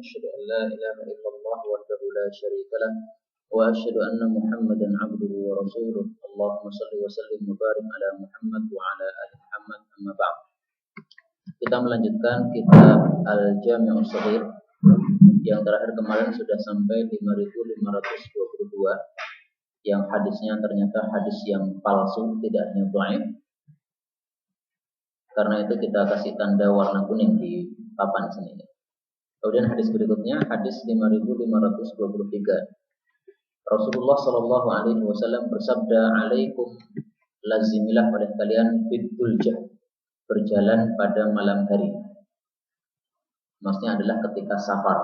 أشهد أن لا إله إلا الله وحده لا شريك له وأشهد أن محمدا عبده ورسوله اللهم صل وسلم وبارك على Muhammad wa ala ali Muhammad amma ba'd. Kita melanjutkan kitab Al-Jami' Shaghir yang terakhir kemarin sudah sampai 5522 yang hadisnya ternyata hadis yang palsu, tidak hanya dhaif. Karena itu kita kasih tanda warna kuning di papan sini. Kemudian hadis berikutnya hadis 5523. Rasulullah Shallallahu Alaihi Wasallam bersabda, "Alaikum lazimilah oleh kalian bidulja, berjalan pada malam hari." Maksudnya adalah ketika safar.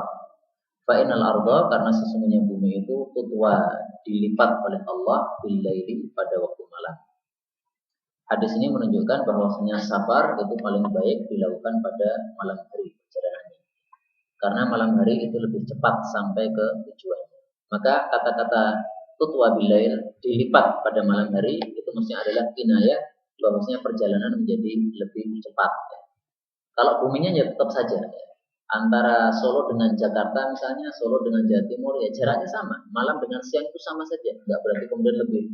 Fa'inal arda, karena sesungguhnya bumi itu tutwa, dilipat oleh Allah billaili, pada waktu malam. Hadis ini menunjukkan bahwasanya safar itu paling baik dilakukan pada malam hari perjalanannya. Karena malam hari itu lebih cepat sampai ke tujuannya. Maka kata-kata tutwa billail, dilipat pada malam hari, itu maksudnya adalah kinayah bahwasanya perjalanan menjadi lebih cepat. Kalau buminya ya tetap saja. Antara Solo dengan Jakarta misalnya, Solo dengan Jawa Timur ya jaraknya sama. Malam dengan siang itu sama saja. Enggak berarti kemudian lebih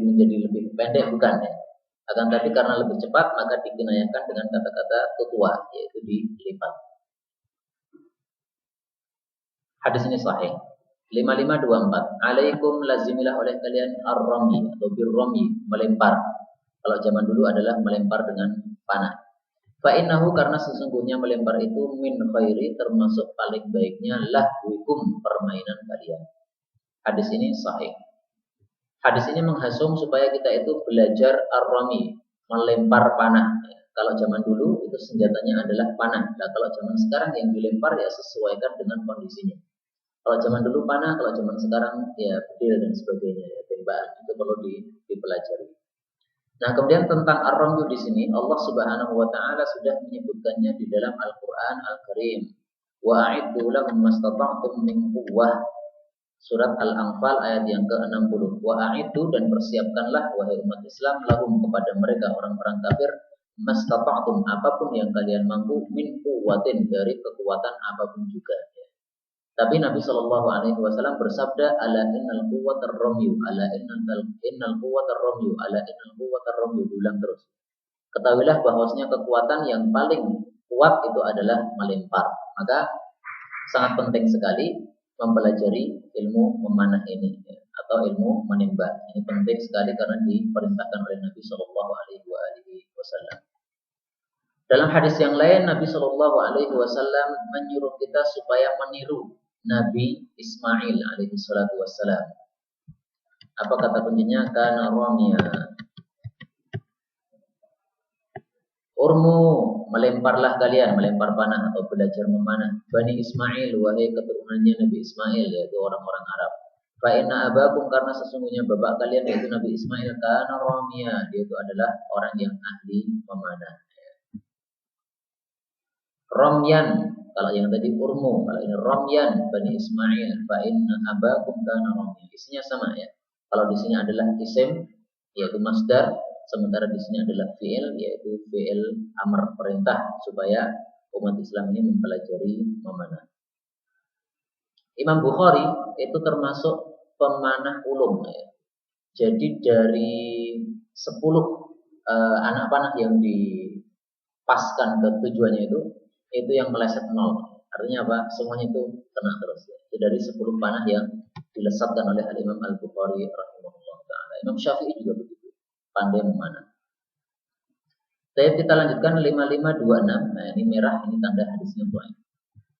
menjadi lebih pendek, bukan ya. Akan tapi karena lebih cepat maka dikinayahkan dengan kata-kata tutwa, yaitu dilipat. Hadis ini sahih. 5524. Alaikum lazimilah oleh kalian ar-rami atau bir-rami, melempar. Kalau zaman dulu adalah melempar dengan panah. Fa innahu, karena sesungguhnya melempar itu min khairi, termasuk paling baiknya lahwikum, permainan kalian. Hadis ini sahih. Hadis ini menghasung supaya kita itu belajar ar-rami, melempar panah. Kalau zaman dulu itu senjatanya adalah panah. Nah, kalau zaman sekarang yang dilempar ya sesuaikan dengan kondisinya. Kalau zaman dulu panah, kalau zaman sekarang ya bedil dan sebagainya, ya tembakan. Itu perlu dipelajari. Nah, kemudian tentang ar-ramyu di sini Allah Subhanahu wa taala sudah menyebutkannya di dalam Al-Qur'an Al-Karim. Wa a'iddu lahum mastata'tum min quwwah. Surat Al-Anfal ayat yang ke-60. Wa a'iddu, dan persiapkanlah wahai umat Islam, lahum, kepada mereka orang-orang kafir, mastata'tum, apapun yang kalian mampu, min quwwatin, dari kekuatan apapun juga. Tapi Nabi Shallallahu Alaihi Wasallam bersabda, ala innal quwwatar ramyu, ala innal quwwatar ramyu, ala innal quwwatar ramyu, diulang terus. Ketahuilah bahwasanya kekuatan yang paling kuat itu adalah melempar. Maka sangat penting sekali mempelajari ilmu memanah ini, atau ilmu menembak. Ini penting sekali karena diperintahkan oleh Nabi Shallallahu Alaihi Wasallam. Dalam hadis yang lain, Nabi Shallallahu Alaihi Wasallam menyuruh kita supaya meniru Nabi Ismail alaihi salatu wassalam. Apa kata kuncinya? Kana ramya. Urmu, melemparlah kalian, melempar panah atau belajar memanah. Bani Ismail, wahai keturunannya Nabi Ismail, yaitu orang-orang Arab. Fa inna abakum, karena sesungguhnya bapak kalian yaitu Nabi Ismail, kana ramya, dia itu adalah orang yang ahli memanah. Ramyan, kalau yang tadi urmu, kalau ini ramyan Bani Ismail, fa inna abakum kana ramyan. Isinya sama ya. Kalau di sini adalah isim, yaitu masdar, sementara di sini adalah fi'il, yaitu fi'il amr, perintah supaya umat Islam ini mempelajari memanah. Imam Bukhari itu termasuk pemanah ulung ya. Jadi dari 10 anak panah yang dipaskan ke tujuannya itu yang meleset 0. Artinya apa? Semuanya itu kena terus. Itu dari 10 panah yang dilesatkan oleh Al-Imam Al-Bukhari rahimahullah ta'ala. Imam Syafi'i juga begitu, pandai memanah. Tapi kita lanjutkan 5526. Nah, ini merah, ini tanda hadisnya dhaif.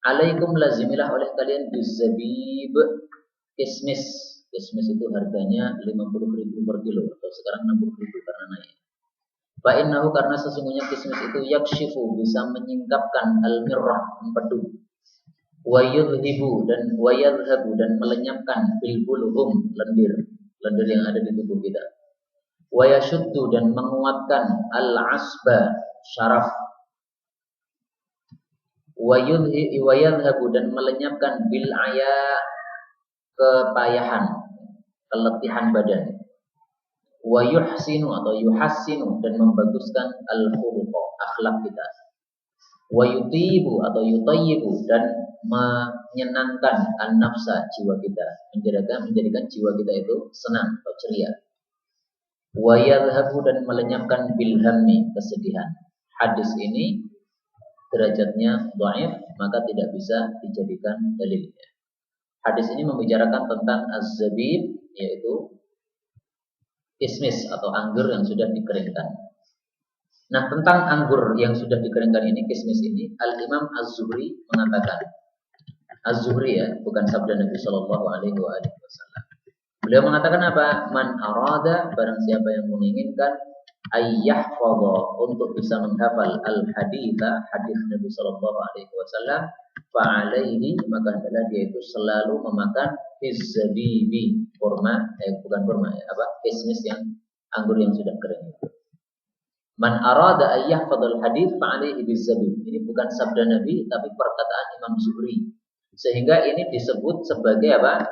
Alaikum lazimilah oleh kalian bizabib, kismis. Kismis itu harganya 50.000 per kilo, atau sekarang 60.000 karena naik. Fa'innahu, karena sesungguhnya kismis itu yakshifu, bisa menyingkapkan al-mirrah, empedu. Wa yudhibu, dan wa yadhhabu, dan melenyapkan bilbulhum, lendir yang ada di tubuh kita. Wa yashuddu, dan menguatkan al-asba, syaraf. Wa yadhhabu, dan melenyapkan bil-aya, kepayahan, keletihan badan. Wa yuhsinu atau yuhassinu, dan membaguskan al-khuluqa, akhlak kita. wa yutibu atau yutayyibu, dan menyenangkan an-nafsa, jiwa kita, menjadikan jiwa kita itu senang atau ceria. Wa yadhhabu, dan melenyapkan bil hammi, kesedihan. Hadis ini derajatnya dhaif, maka tidak bisa dijadikan dalil. Hadis ini membicarakan tentang az-zabib, yaitu kismis atau anggur yang sudah dikeringkan. Nah, tentang anggur yang sudah dikeringkan ini, kismis ini, Al-Imam Az-Zuhri mengatakan, Az-Zuhri ya, bukan sabda Nabi Shallallahu Alaihi Wasallam. Beliau mengatakan apa? Man arada, barang siapa yang menginginkan, ayyahfadha, untuk bisa menghafal al-haditha, hadis Nabi Shallallahu Alaihi Wasallam, fa'alaihi, maka adalah dia itu selalu memakan izzabibi, kurma, bukan kurma ya, kismis yang anggur yang sudah kering. Man arada ayyahfadhal hadits fa'alaihi bizzabib. Ini bukan sabda Nabi tapi perkataan Imam Zuhri. Sehingga ini disebut sebagai apa?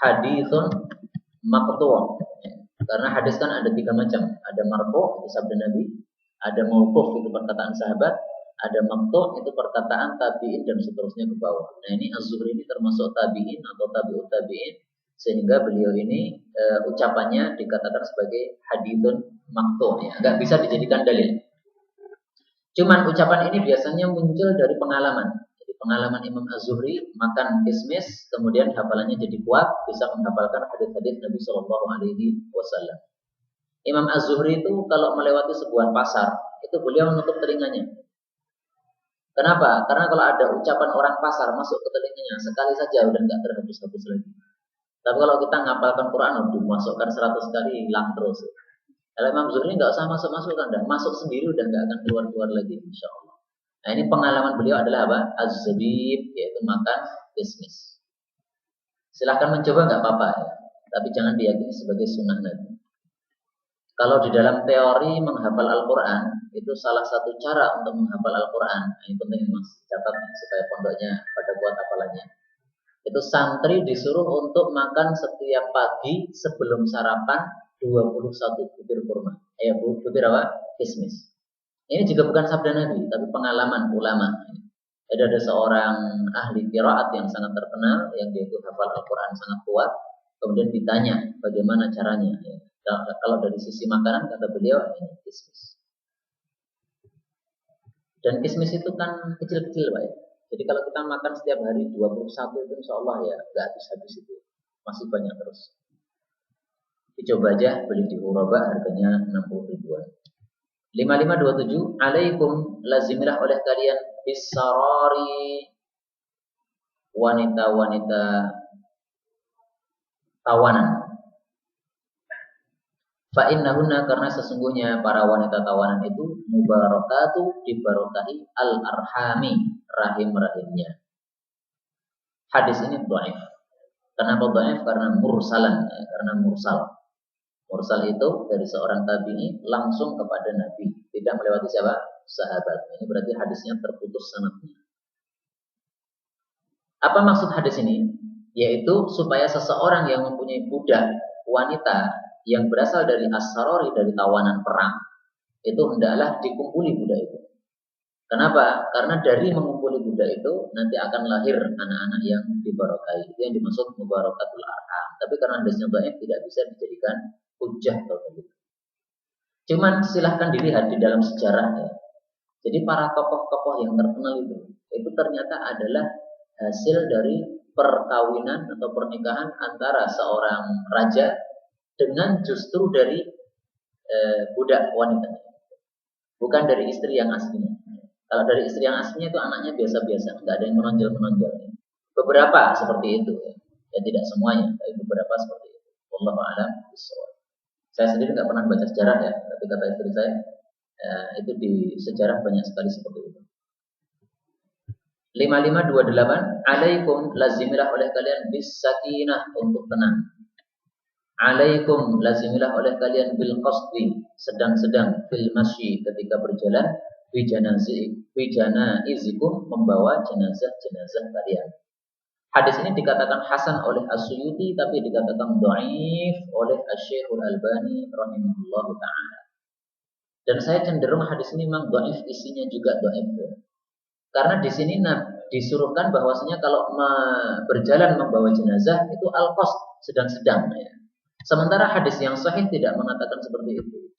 Haditsun maqtu'. Karena hadis kan ada 3 macam. Ada marfu', itu sabda Nabi, ada mauquf, itu perkataan sahabat, ada maqtu', itu perkataan tabi'in dan seterusnya ke bawah. Nah, ini Az-Zuhri ini termasuk tabi'in atau tabi'ut tabi'in, sehingga beliau ini ucapannya dikatakan sebagai haditsun maqtu', ya, enggak bisa dijadikan dalil. Cuman ucapan ini biasanya muncul dari pengalaman. Jadi pengalaman Imam Az-Zuhri makan kismis, kemudian hafalannya jadi kuat, bisa menghafalkan hadis-hadis Nabi Shallallahu Alaihi Wasallam. Imam Az-Zuhri itu kalau melewati sebuah pasar, itu beliau menutup telinganya. Kenapa? Karena kalau ada ucapan orang pasar masuk ke telinganya, sekali saja udah nggak terhapus-hapus lagi. Tapi kalau kita ngapalkan Quran, dimasukkan 100 kali, hilang terus. Kalau Imam Zuhri nggak usah masuk-masukkan, dah masuk sendiri udah nggak akan keluar-keluar lagi, insya Allah. Nah, ini pengalaman beliau adalah apa? Az-zabib, yaitu makan kismis. Silahkan mencoba, nggak apa-apa ya, tapi jangan diyakini sebagai sunnah Nabi. Kalau di dalam teori menghafal Al-Quran, itu salah satu cara untuk menghafal Al-Quran. Nah, ini penting mas, catat supaya pondoknya pada buat hafalannya. Itu santri disuruh untuk makan setiap pagi sebelum sarapan 21 butir kurma. Butir apa? Kismis. Ini juga bukan sabda Nabi, tapi pengalaman ulama. Ada seorang ahli qiraat yang sangat terkenal, yang dia itu hafal Al-Quran sangat kuat. Kemudian ditanya bagaimana caranya. Ya. Kalau dari sisi makanan, kata beliau, ini kismis. Dan kismis itu kan kecil-kecil, Pak ya. Jadi kalau kita makan setiap hari 21 itu insya Allah ya nggak habis-habis itu. Masih banyak terus. Dicoba aja beli di Uraba, harganya 60 ribuan. 5527, alaikum, lazimilah oleh kalian bisarari, wanita-wanita tawanan. Fa'innahunna, karena sesungguhnya para wanita tawanan itu mubarakatu, dibarokahi al-arhami, rahim-rahimnya. Hadis ini dhaif. Kenapa dhaif? Karena mursalan, ya, karena mursal. Mursal itu dari seorang tabi'i langsung kepada Nabi, tidak melewati siapa? Sahabat. Ini berarti hadisnya terputus sanadnya. Apa maksud hadis ini? Yaitu supaya seseorang yang mempunyai budak wanita yang berasal dari as-sarari, dari tawanan perang, itu hendaklah dikumpuli budak itu. Kenapa? Karena dari mengumpuli budak itu nanti akan lahir anak-anak yang dibarokai. Itu yang dimaksud mubarakatul arham. Tapi karena hadisnya dhaif tidak bisa dijadikan hujjah atau dalil. Cuman silahkan dilihat di dalam sejarah ya. Jadi para tokoh-tokoh yang terkenal itu ternyata adalah hasil dari perkawinan atau pernikahan antara seorang raja dengan justru dari budak wanita, bukan dari istri yang aslinya. Kalau dari istri yang aslinya itu anaknya biasa-biasa, nggak ada yang menonjol-menonjol. Beberapa seperti itu, ya tidak semuanya, tapi beberapa seperti itu. Wallahu a'lam bishawab. Saya sendiri nggak pernah baca sejarah ya, tapi kata istri saya itu di sejarah banyak sekali seperti itu. 5528, alaikum, lazimilah oleh kalian bisakinah, untuk tenang. Alaikum, lazimilah oleh kalian bil qasdi, sedang-sedang, fil masyi, ketika berjalan, bijana izikum, membawa jenazah-jenazah kalian. Hadis ini dikatakan hasan oleh As-Suyuti, tapi dikatakan dhaif oleh Asy-Syaikh Al-Albani rahimahullahu ta'ala. Dan saya cenderung hadis ini memang dhaif, isinya juga dhaif. Karena di sini disuruhkan bahwasanya kalau berjalan membawa jenazah itu al-qasd, sedang-sedang ya. Sementara hadis yang sahih tidak mengatakan seperti itu.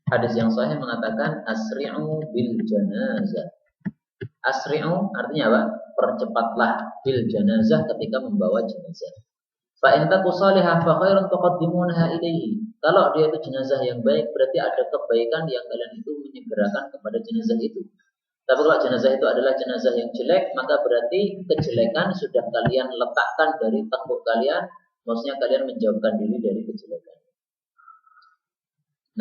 Hadis yang sahih mengatakan asri'u bil janazah. Asri'u artinya apa? Percepatlah bil janazah ketika membawa jenazah. Fa in taku salihah fa khairun tuqaddimunha ilaihi. Kalau dia itu jenazah yang baik, berarti ada kebaikan yang kalian itu menyegerakan kepada jenazah itu. Tapi kalau jenazah itu adalah jenazah yang jelek, maka berarti kejelekan sudah kalian letakkan dari tengkuk kalian, maksudnya kalian menjauhkan diri dari kejelekan.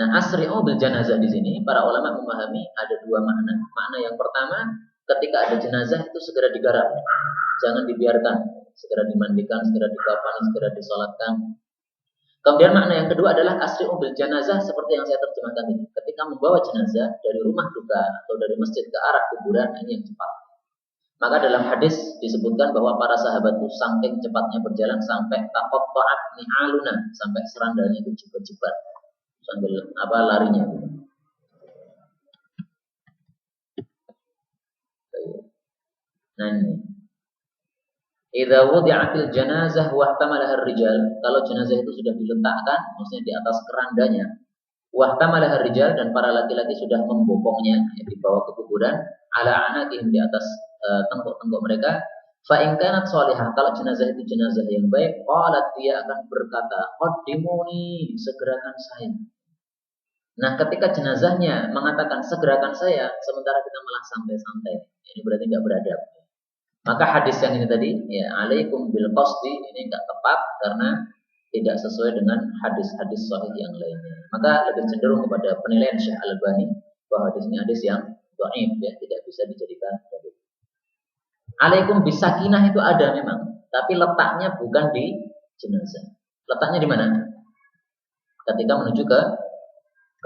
Nah, asri'u bil janazah di sini para ulama memahami ada dua makna. Makna yang pertama, ketika ada jenazah itu segera digarap. Jangan dibiarkan, segera dimandikan, segera dikafani, segera disolatkan. Kemudian makna yang kedua adalah asri'u bil janazah seperti yang saya terjemahkan ini. Ketika membawa jenazah dari rumah duka atau dari masjid ke arah kuburan, ini yang cepat. Maka dalam hadis disebutkan bahwa para sahabat itu saking cepatnya berjalan sampai taqatta'at ni'aluna, sampai serandalnya itu jebat-jebat sambil larinya. Nah ini. Idza wudi'atil janazah wa ihtamalaha ar-rijal, kalau jenazah itu sudah diletakkan, maksudnya di atas kerandanya, wa ihtamalaha ar-rijal dan para laki-laki sudah membopongnya, ya, dibawa ke kuburan, ala anaqihim di atas tengkuk-tengkuk mereka, fa in kanat shalihah, kalau jenazah itu jenazah yang baik, qalat, dia akan berkata, qaddimuni, segerakan saya. Nah, ketika jenazahnya mengatakan segerakan saya, sementara kita malah santai-santai, ini berarti enggak beradab. Maka hadis yang ini tadi, ya alaikum bil qasdi, ini enggak tepat karena tidak sesuai dengan hadis-hadis sahih yang lainnya. Maka lebih cenderung kepada penilaian Syekh Al-Albani bahwa hadis ini hadis yang dhaif, ya, tidak bisa dijadikan hadis. Alaikum bisakinah itu ada memang, tapi letaknya bukan di jenazah. Letaknya di mana? Ketika menuju ke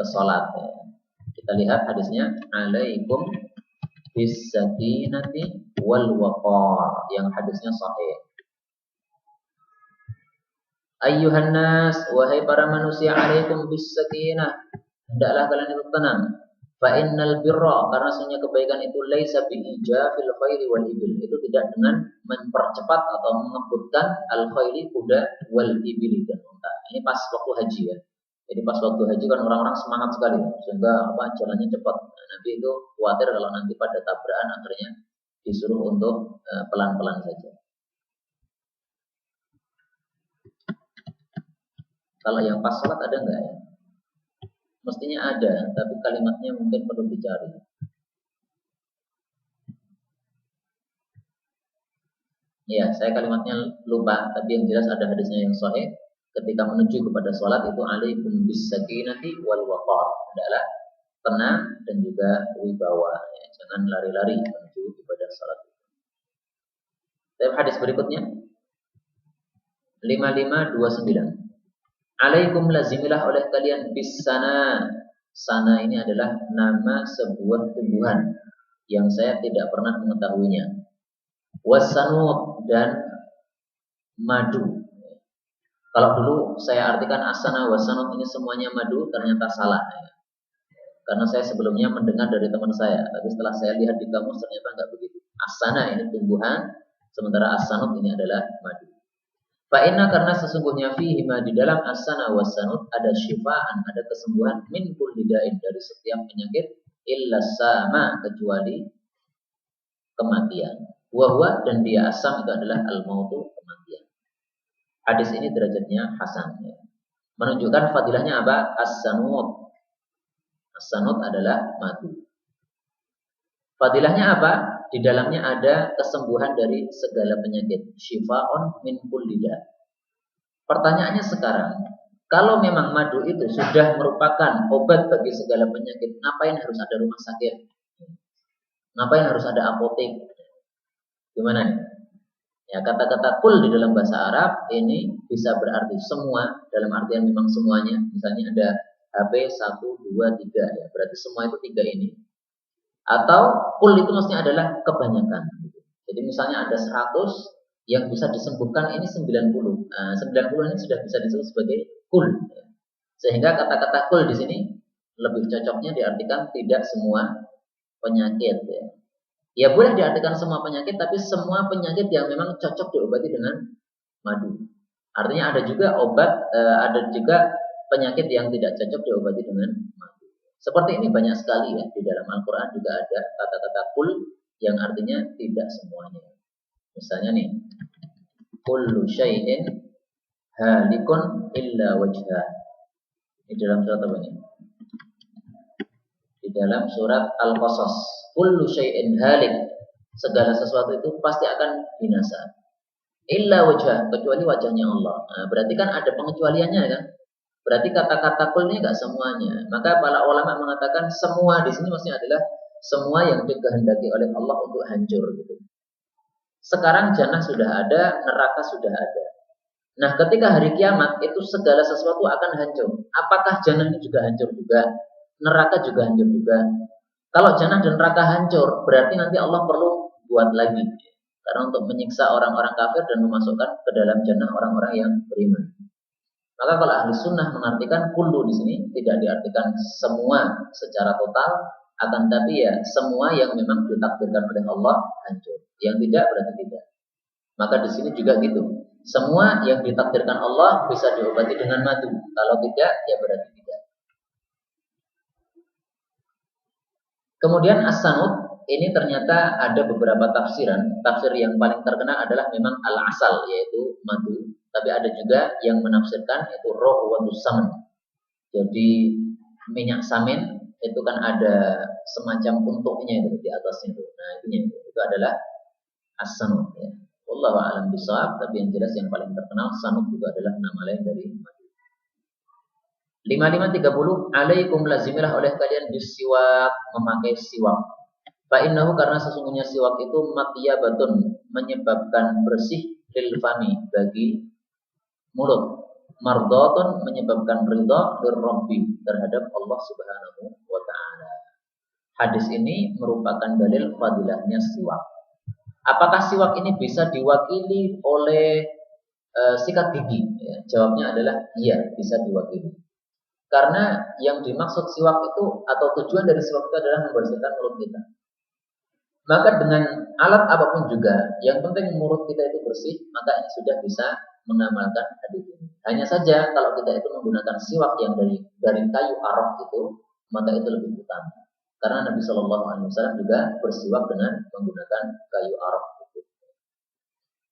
salat. Ya. Kita lihat hadisnya, alaikum bisakinati wal waqar, yang hadisnya sahih. Ayyuhan nas, wahai para manusia, alaikum bisakinah, hendaklah kalian itu tenang. Fa innal birra, karena sesungguhnya kebaikan itu laisa bi ijafil khairi wal ibil, itu tidak dengan mempercepat atau mengebutkan al khairi, kuda, wal ibili, dan unta. Ini pas waktu haji ya. Jadi pas waktu haji kan orang-orang semangat sekali sehingga jalannya cepat. Nah, Nabi itu khawatir kalau nanti pada tabrakan akhirnya disuruh untuk pelan-pelan saja. Kalau yang pas salat ada enggak ya? Mestinya ada, tapi kalimatnya mungkin perlu dicari. Ya, saya kalimatnya lupa, tapi yang jelas ada hadisnya yang sahih. Ketika menuju kepada sholat itu alaikum bisakinati wal waqar, adalah tenang dan juga wibawa, ya, jangan lari-lari menuju kepada sholat. Tapi hadis berikutnya 5529. Alaikum lazimilah oleh kalian bisana. Sana ini adalah nama sebuah tumbuhan yang saya tidak pernah mengetahuinya. Wasanut, dan madu. Kalau dulu saya artikan asana wasanut ini semuanya madu, ternyata salah. Karena saya sebelumnya mendengar dari teman saya, tapi setelah saya lihat di kamus ternyata enggak begitu. Asana ini tumbuhan, sementara asanut ini adalah madu. Fa'inna, karena sesungguhnya fihi ma, di dalam asana wasanut ada syifaan, ada kesembuhan min kulli da'in, dari setiap penyakit, illa sama, kecuali kematian. Wa dan dia asam itu adalah al-mautu, kematian. Hadis ini derajatnya hasan, ya. Menunjukkan fadilahnya apa? As-sanut. As-sanut adalah madu. Fadilahnya apa? Di dalamnya ada kesembuhan dari segala penyakit. Syifa'un min kulli da'. Pertanyaannya sekarang, kalau memang madu itu sudah merupakan obat bagi segala penyakit, ngapain harus ada rumah sakit? Ngapain harus ada apotek? Gimana nih? Ya, kata-kata kul di dalam bahasa Arab ini bisa berarti semua, dalam artian memang semuanya. Misalnya ada HP 1, 2, 3, ya, berarti semua itu 3 ini. Atau kul itu maksudnya adalah kebanyakan. Jadi misalnya ada 100 yang bisa disembuhkan, ini 90. Nah, 90 ini sudah bisa disebut sebagai kul. Sehingga kata-kata kul di sini lebih cocoknya diartikan tidak semua penyakit ya. Ya boleh diartikan semua penyakit, tapi semua penyakit yang memang cocok diobati dengan madu. Artinya ada juga ada juga penyakit yang tidak cocok diobati dengan madu. Seperti ini banyak sekali ya, di dalam Al-Quran juga ada kata-kata kul yang artinya tidak semuanya. Misalnya nih, kullu syai'in halikun illa wajhah. Di dalam surat apa ini? Di dalam surat Al-Qasas. Kullu syai'in halik. Segala sesuatu itu pasti akan binasa. Illa wajah, kecuali wajahnya Allah. Nah, berarti kan ada pengecualiannya kan? Berarti kata-kata kul ini enggak semuanya. Maka para ulama mengatakan semua di sini maksudnya adalah semua yang dikehendaki oleh Allah untuk hancur gitu. Sekarang jannah sudah ada, neraka sudah ada. Nah, ketika hari kiamat itu segala sesuatu akan hancur. Apakah jannah ini juga hancur juga? Neraka juga hancur juga? Kalau jannah dan neraka hancur, berarti nanti Allah perlu buat lagi. Karena untuk menyiksa orang-orang kafir dan memasukkan ke dalam jannah orang-orang yang beriman. Maka kalau ahli sunnah mengartikan kullu di sini tidak diartikan semua secara total, akan tapi ya semua yang memang ditakdirkan oleh Allah hancur. Yang tidak berarti tidak. Maka di sini juga gitu. Semua yang ditakdirkan Allah bisa diobati dengan madu. Kalau tidak, ya berarti tidak. Kemudian as-sanud ini ternyata ada beberapa tafsiran. Tafsir yang paling terkenal adalah memang al-asal, yaitu madu. Tapi ada juga yang menafsirkan yaitu roh wa samin. Jadi minyak samin itu kan ada semacam untuknya itu di atasnya itu. Nah, itu adalah as-sanud ya. Wallahu a'lam bishawab, tapi yang jelas yang paling terkenal sanud juga adalah nama lain dari madu. 5530 alaikum lazimilah oleh kalian bisiwak, memakai siwak. Fa'innahu karena sesungguhnya siwak itu matyabatun, menyebabkan bersih lil fami bagi mulut, mardhatun menyebabkan ridha lirabbi terhadap Allah Subhanahu wa taala. Hadis ini merupakan dalil fadilahnya siwak. Apakah siwak ini bisa diwakili oleh sikat gigi? Ya, jawabnya adalah iya, bisa diwakili. Karena yang dimaksud siwak itu atau tujuan dari siwak itu adalah membersihkan mulut kita. Maka dengan alat apapun juga, yang penting mulut kita itu bersih, maka ini sudah bisa mengamalkan hadis ini. Hanya saja kalau kita itu menggunakan siwak yang dari kayu arok itu, maka itu lebih utama. Karena Nabi Shallallahu Alaihi Wasallam juga bersiwak dengan menggunakan kayu arok itu.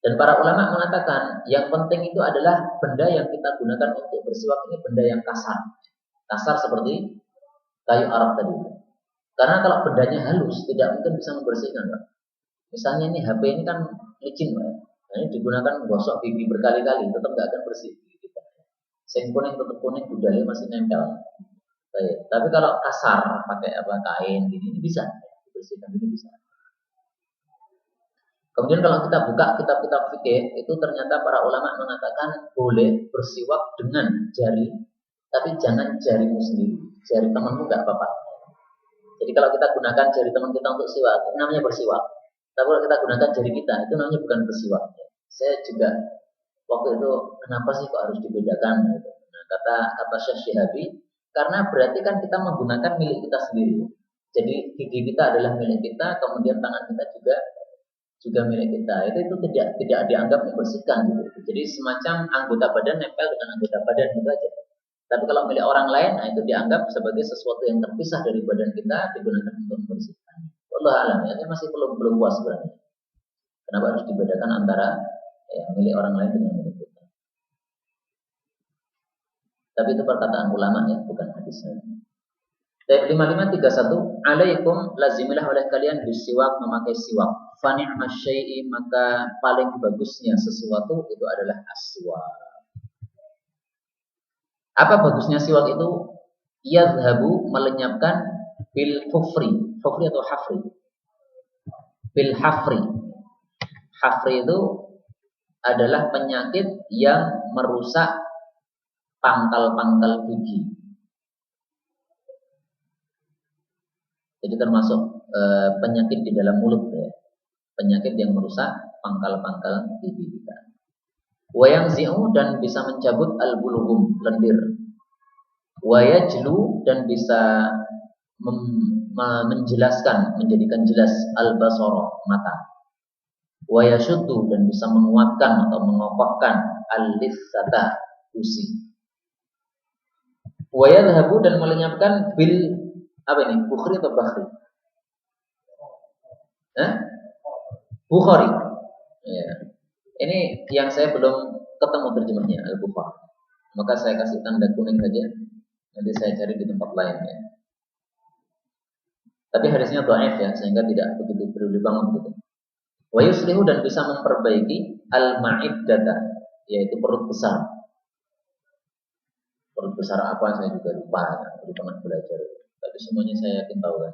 Dan para ulama mengatakan yang penting itu adalah benda yang kita gunakan untuk bersiwak ini benda yang kasar seperti kayu arok tadi. Karena kalau bendanya halus, tidak mungkin bisa membersihkan, Pak. Misalnya ini HP ini kan licin, Pak. Nah, ini digunakan gosok gigi berkali-kali, tetap nggak akan bersih gigi kita. Sing kuning tetap kuning, budalnya masih nempel. Tapi kalau kasar, pakai kain gini, ini bisa dibersihkan, ini bisa. Kemudian kalau kita buka kitab-kitab fikih, itu ternyata para ulama mengatakan boleh bersiwak dengan jari, tapi jangan jarimu sendiri, jari temanmu nggak apa-apa. Jadi kalau kita gunakan jari teman kita untuk siwak, itu namanya bersiwak. Tapi kalau kita gunakan jari kita, itu namanya bukan bersiwak. Saya juga waktu itu kenapa sih kok harus dibedakan? Nah, kata Syekh Syihabi, karena berarti kan kita menggunakan milik kita sendiri. Jadi gigi kita adalah milik kita, kemudian tangan kita juga milik kita. Itu tidak dianggap membersihkan gitu. Jadi semacam anggota badan nempel dengan anggota badan itu aja. Tapi kalau milik orang lain, nah itu dianggap sebagai sesuatu yang terpisah dari badan kita, digunakan untuk membersihkan. Wallahu a'lam, ya, saya masih belum puas sebenarnya. Kenapa harus dibedakan antara milik orang lain dengan milik kita? Tapi itu perkataan ulama ya, bukan hadisnya. Ayat 5531, alaikum lazimilah oleh kalian bisiwak, memakai siwak. Fa ni'mas syai'i, maka paling bagusnya sesuatu itu adalah as-siwak. Apa bagusnya siwak itu? Yadhabu, melenyapkan bil hufri atau hafri. Bil hafri. Hafri itu adalah penyakit yang merusak pangkal-pangkal gigi. Jadi termasuk penyakit di dalam mulut ya. Penyakit yang merusak pangkal-pangkal gigi kita. Wayang zi'u, dan bisa mencabut al-bulghum, lendir. wa yajlu dan bisa menjelaskan, menjadikan jelas al-basara mata, wa yashuddu dan bisa menguatkan atau mengokohkan al-lissata usi, wa yadhhabu dan melenyapkan bil apa ini, bukhari atau bakhri? Bukhari. Ya. Ini yang saya belum ketemu terjemahnya al-Bukhari. Maka saya kasih tanda kuning saja. Nanti saya cari di tempat lain ya. Tapi hadisnya dhaif ya, sehingga tidak begitu perlu dibangun gitu. Wa yuslihu dan bisa memperbaiki al-ma'iddata, yaitu perut besar. Perut besar apa saya juga lupa ya, belum pernah belajar. Tapi semuanya saya yakin tahu kan.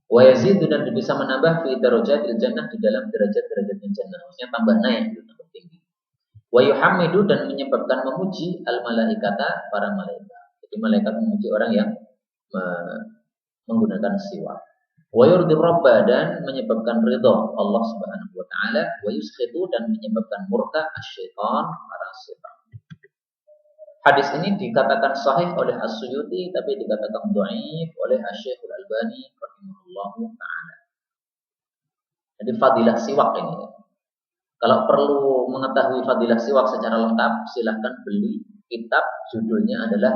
Wa yazidu dan bisa menambah fi darajatil jannah, di dalam derajat-derajat jannah. Maksudnya tambah naik, tambah tinggi. Wa yuhammidu dan menyebabkan memuji al-malaikata, para malaikat. Jadi malaikat memuji orang yang menggunakan siwak. Wa yurdi rabba dan menyebabkan ridha Allah Subhanahu wa taala, wa yuskhitu dan menyebabkan murka asyaitan, para setan. Hadis ini dikatakan sahih oleh As-Suyuti, tapi dikatakan dhaif oleh Asy-Syaikh Al-Albani rahimahullahu taala. Jadi fadilah siwak ini. Kalau perlu mengetahui fadilah siwak secara lengkap, silahkan beli kitab, judulnya adalah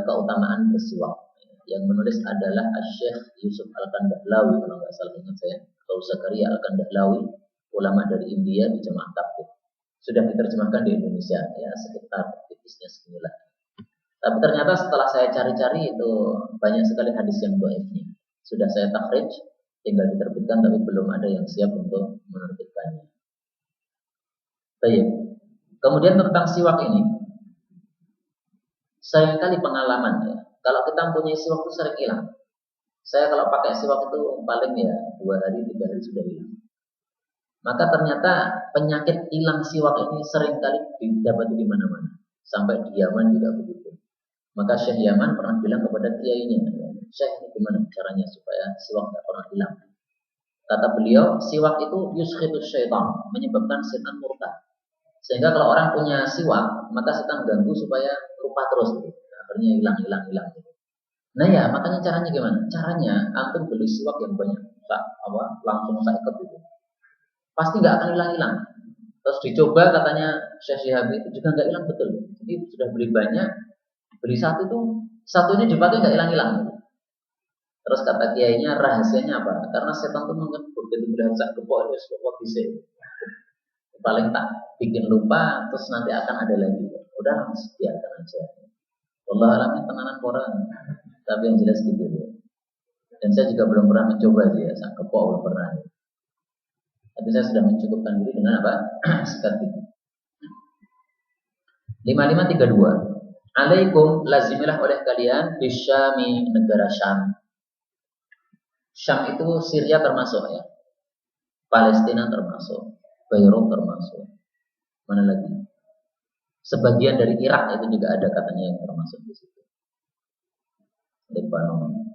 Keutamaan Bersiwak. Yang menulis adalah Asy-Syaikh Yusuf Al-Kandahlawi, kalau nggak salah ingat saya, atau Zakaria Al-Kandahlawi, ulama dari India di Jamaah Tabligh. Sudah diterjemahkan di Indonesia ya, sekitar tipisnya seginilah. Tapi ternyata setelah saya cari-cari itu banyak sekali hadis yang dhaifnya. Sudah saya takhrij, tinggal diterbitkan, tapi belum ada yang siap untuk menerbitkannya. Baik. Kemudian tentang siwak ini, seringkali pengalaman ya. Kalau kita mempunyai siwak itu sering hilang. Saya kalau pakai siwak itu paling ya 2 hari 3 hari sudah hilang. Maka ternyata penyakit hilang siwak ini seringkali didapati di mana-mana. Sampai di Yaman juga begitu. Maka Syekh Yaman pernah bilang kepada kiainya, Syekh, ini gimana caranya supaya siwak tidak pernah hilang? Kata beliau, siwak itu yuskhitu syaitan, menyebabkan setan murka. Sehingga kalau orang punya siwak, maka setan ganggu supaya lupa terus. Akhirnya hilang. Nah ya, makanya caranya gimana? Caranya antum beli siwak yang banyak, langsung saya ikat itu. Pasti nggak akan hilang-hilang. Terus dicoba katanya Syekh Syihabi itu juga nggak hilang betul. Jadi sudah beli banyak, beli satunya dipakai nggak hilang-hilang. Terus kata kiainya, rahasianya apa? Karena setan itu mengebut, begitu melihat sak kepok itu kok bisa. Paling tak bikin lupa, terus nanti akan ada lagi. Udah biarkan aja. Wallah alamnya tenanan koran. Tapi yang jelas gitu. Dan saya juga belum pernah mencoba sih ya, sak kepok belum pernah. Tapi saya sudah mencukupkan diri dengan apa? Sikat gigi. 5532. Alaikum, lazimilah oleh kalian bisyami, negara Syam. Syam itu Syria termasuk ya. Palestina termasuk. Beirut termasuk. Mana lagi? Sebagian dari Irak itu juga ada katanya yang termasuk di situ. Lebanon.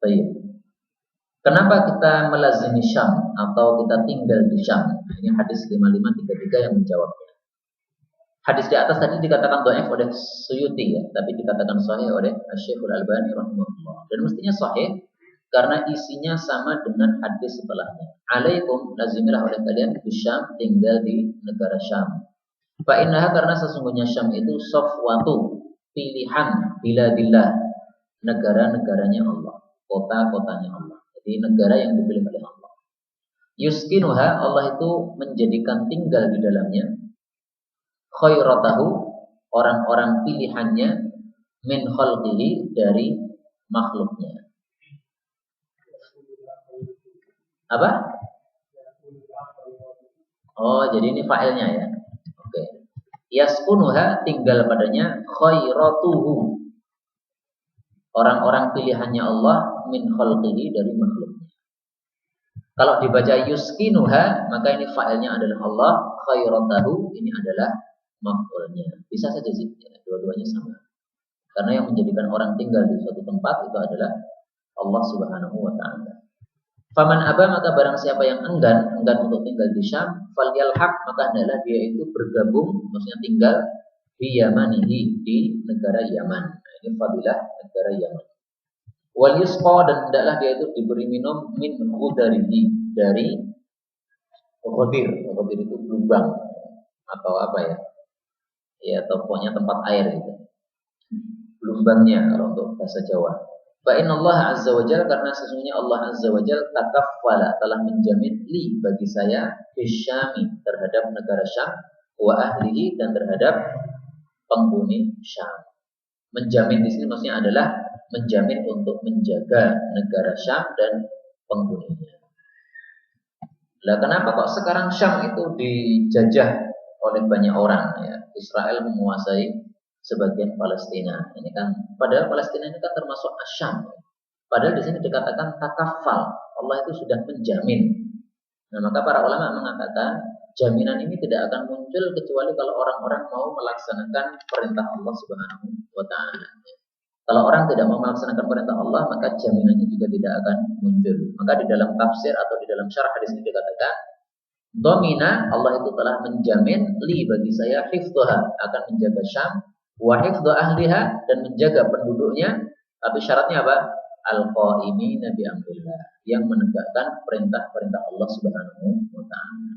Baik. Kenapa kita melazimi Syam atau kita tinggal di Syam? Ini hadis 5533 yang menjawabnya. Hadis di atas tadi dikatakan dhaif oleh Suyuti ya, tapi dikatakan sahih oleh Asy-Syaikh Al-Albani rahimahullah. Dan mestinya sahih karena isinya sama dengan hadis setelahnya. Alaikum, lazimilah oleh kalian di Syam, tinggal di negara Syam. Fa innaha, karena sesungguhnya Syam itu safwatu, pilihan biladillah, negara-negaranya Allah, kota-kotanya Allah. Jadi negara yang dipilih oleh Allah. Yuskinuha, Allah itu menjadikan tinggal di dalamnya khairatahu, orang-orang pilihannya, min khalqihi, dari makhluknya. Apa? Oh, jadi ini fa'ilnya ya. Oke. Yaskunuha, tinggal padanya khairatuhu, orang-orang pilihannya Allah, min khalqihi, dari makhluknya. Kalau dibaca yuskinuha, maka ini fa'ilnya adalah Allah, khairatahu, ini adalah maf'ulnya. Bisa saja sih, ya, dua-duanya sama. Karena yang menjadikan orang tinggal di suatu tempat itu adalah Allah Subhanahu wa taala. Faman aba, maka barang siapa yang enggan untuk tinggal di Syam, falyalhaq, maka hendaklah dia itu bergabung, maksudnya tinggal Di Yamanihi, di negara Yaman. Nah, ini fadilah negara Yaman. Wal yusqa, dan hendaklah dia itu diberi minum min ghudarihi, dari ghadir. Ghadir itu lubang atau apa ya? Ya, atau pokoknya tempat air gitu. Lubangnya kalau untuk bahasa Jawa. Fa innallaha azza wajalla, karena sesungguhnya Allah azza wajalla takaffala, telah menjamin li, bagi saya, bisyami, terhadap negara Syam, wa ahlihi, dan terhadap penghuni Syam. Menjamin di sini maksudnya adalah menjamin untuk menjaga negara Syam dan penghuninya. Lah kenapa kok sekarang Syam itu dijajah oleh banyak orang ya? Israel menguasai sebagian Palestina. Ini kan padahal Palestina ini kan termasuk Asyam. Padahal di sini dikatakan takafal. Allah itu sudah menjamin. Nah, maka para ulama mengatakan jaminan ini tidak akan muncul kecuali kalau orang-orang mau melaksanakan perintah Allah Subhanahu wa taala. Kalau orang tidak mau melaksanakan perintah Allah, maka jaminannya juga tidak akan muncul. Maka di dalam tafsir atau di dalam syarah hadis ini dikatakan, domina, Allah itu telah menjamin li, bagi saya, hifdhaha, akan menjaga Syam, wa hifdha ahliha, dan menjaga penduduknya. Tapi syaratnya apa? Al-qaimina bi amrillah, yang menegakkan perintah-perintah Allah Subhanahu wa taala.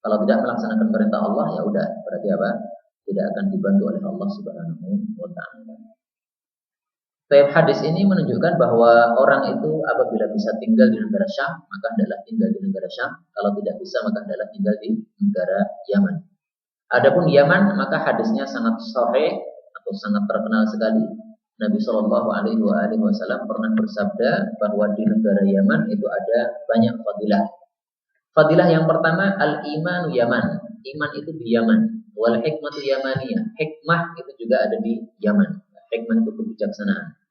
Kalau tidak melaksanakan perintah Allah, ya udah, berarti apa? Tidak akan dibantu oleh Allah Subhanahu wa taala. Hadis ini menunjukkan bahwa orang itu apabila bisa tinggal di negara Syam, maka hendaklah tinggal di negara Syam. Kalau tidak bisa, maka hendaklah tinggal di negara Yaman. Adapun Yaman, maka hadisnya sangat sahih atau sangat terkenal sekali. Nabi Shallallahu Alaihi Wasallam pernah bersabda bahwa di negara Yaman itu ada banyak fadilah. Fadilah yang pertama, al-imanu Yaman. Iman itu di Yaman. Wal hikmatu Yamaniyah. Hikmah itu juga ada di Yaman. Hikmah itu kebijaksanaan.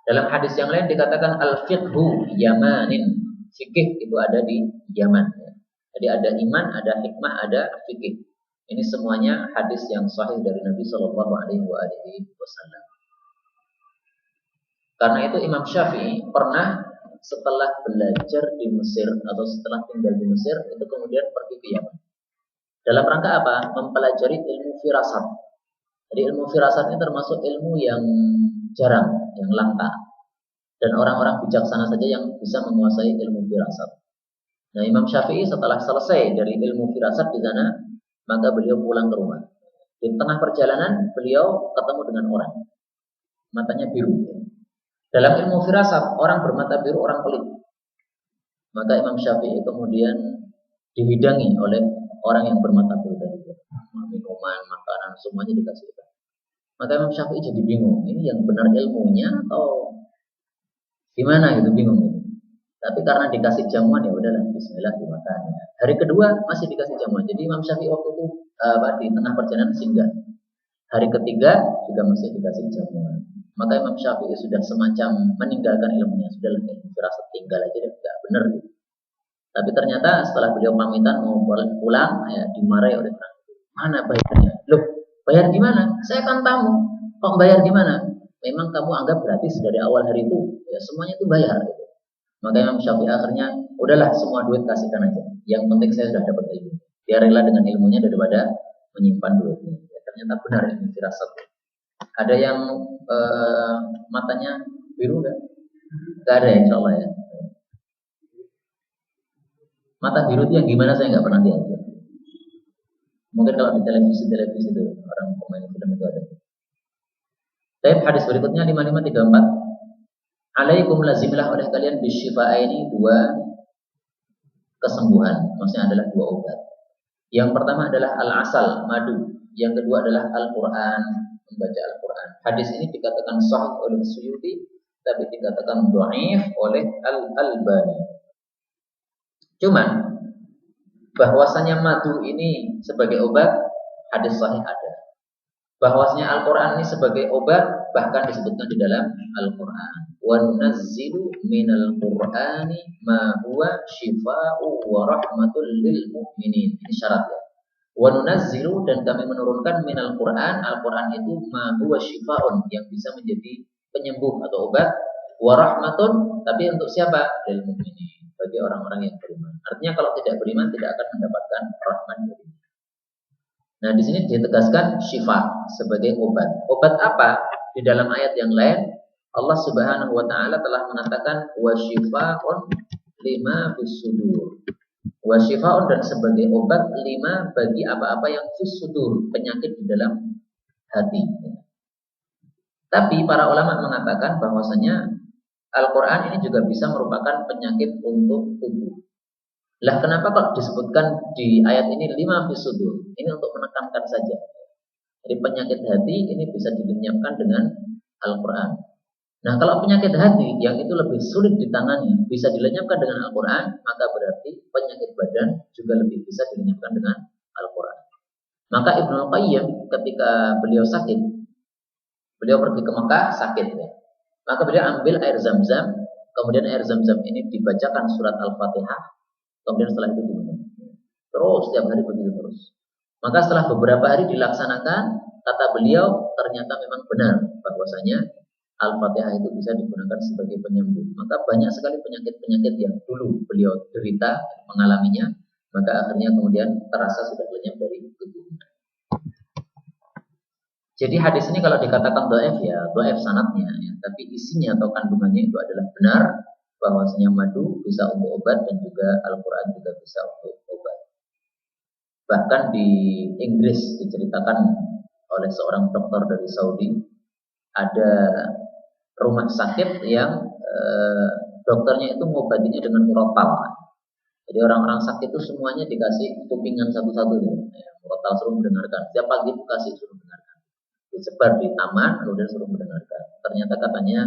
Dalam hadis yang lain dikatakan al-fiqhu Yamanin. Fikih itu ada di Yaman. Jadi ada iman, ada hikmah, ada fikih. Ini semuanya hadis yang sahih dari Nabi Shallallahu Alaihi Wasallam. Karena itu Imam Syafi'i pernah setelah belajar di Mesir atau setelah tinggal di Mesir itu kemudian pergi ke Yaman. Dalam rangka apa? Mempelajari ilmu firasat. Jadi ilmu firasat ini termasuk ilmu yang jarang, yang langka. Dan orang-orang bijaksana saja yang bisa menguasai ilmu firasat. Nah, Imam Syafi'i setelah selesai dari ilmu firasat di sana, maka beliau pulang ke rumah. Di tengah perjalanan, beliau ketemu dengan orang. Matanya biru. Dalam ilmu firasat, orang bermata biru, orang pelit. Maka Imam Syafi'i kemudian dihidangi oleh orang yang bermata biru tadi. Minuman, makanan, semuanya dikasih. Maka Imam Syafi'i jadi bingung. Ini yang benar ilmunya atau gimana gitu, bingung. Tapi karena dikasih jamuan, ya udahlah, bismillah dimakan. Hari kedua masih dikasih jamuan. Jadi Imam Syafi'i waktu itu di tengah perjalanan singgah. Hari ketiga juga masih dikasih jamuan. Maka Imam Syafi'i sudah semacam meninggalkan ilmunya, sudah ilmu firasat tinggal aja, tidak benar gitu. Tapi ternyata setelah beliau pamitan mau pulang, ya dimarahi oleh orang. Mana bayarnya? Loh, bayar gimana? Saya kan tamu. Kok bayar gimana? Memang kamu anggap gratis dari awal hari itu, ya semuanya itu bayar gitu. Maka Imam Syafi'i akhirnya, udahlah semua duit kasihkan aja. Yang penting saya sudah dapat ilmu. Dia rela dengan ilmunya daripada menyimpan duitnya. Ya, ternyata benar ilmu firasat. Ada yang matanya biru kan? Gak ada, insya Allah ya. Mata biru itu yang gimana saya nggak pernah lihat. Mungkin kalau di televisi itu orang pemain film itu ada. Tapi hadis berikutnya 5534. Alaikum lazimlah oleh kalian bisyifa ini dua kesembuhan. Maksudnya adalah dua obat. Yang pertama adalah al-asal, madu. Yang kedua adalah Al-Quran, membaca Al-Quran. Hadis ini dikatakan sahih oleh Suyuti, tapi dikatakan dhaif oleh Al-Albani. Cuman bahwasanya madu ini sebagai obat, hadis sahih ada. Bahwasanya Al-Quran ini sebagai obat, bahkan disebutkan di dalam Al-Quran. Wa nunazzilu minal Qur'ani ma huwa shifaa'u wa rahmatul lil mu'minin. Ini syaratnya. Wa nunazzilu, dan kami menurunkan minal Qur'an, Al-Quran itu ma huwa shifaa'un, yang bisa menjadi penyembuh atau obat, wa rahmatun, tapi untuk siapa? Lil mu'minin, bagi orang-orang yang beriman. Artinya kalau tidak beriman tidak akan mendapatkan rahmat dari. Nah, di sini ditegaskan syifa sebagai obat. Obat apa? Di dalam ayat yang lain Allah Subhanahu wa taala telah mengatakan wa syifaun lima fis sudur. Wa syifaun, dan sebagai obat lima bagi apa-apa yang fis sudur, penyakit di dalam hati. Tapi para ulama mengatakan bahwasanya Al-Quran ini juga bisa merupakan penyakit untuk tubuh. Lah kenapa kok disebutkan di ayat ini lima fis sudur? Ini untuk menekankan saja. Jadi penyakit hati ini bisa dilenyapkan dengan Al-Quran. Nah, kalau penyakit hati yang itu lebih sulit ditangani bisa dilenyapkan dengan Al-Quran, maka berarti penyakit badan juga lebih bisa dilenyapkan dengan Al-Quran. Maka Ibnu Qayyim ketika beliau sakit, beliau pergi ke Mekah sakit ya. Maka beliau ambil air Zam-Zam, kemudian air Zam-Zam ini dibacakan surat Al-Fatihah, kemudian setelah itu diminum. Terus setiap hari begitu terus. Maka setelah beberapa hari dilaksanakan, kata beliau ternyata memang benar bahwasanya Al-Fatihah itu bisa digunakan sebagai penyembuh. Maka banyak sekali penyakit-penyakit yang dulu beliau derita mengalaminya, maka akhirnya kemudian terasa sudah lenyap dari tubuhnya. Jadi hadis ini kalau dikatakan dhaif ya dhaif sanadnya ya, tapi isinya atau kandungannya itu adalah benar, bahwasanya madu bisa untuk obat dan juga Al-Quran juga bisa untuk obat. Bahkan di Inggris diceritakan oleh seorang dokter dari Saudi, ada rumah sakit yang dokternya itu mengobatinya dengan murotal. Jadi orang-orang sakit itu semuanya dikasih kupingan satu-satu ya, murotal suruh mendengarkan. Setiap pagi dikasih suruh mendengarkan. Disebar di taman, kemudian suruh mendengarkan. Ternyata katanya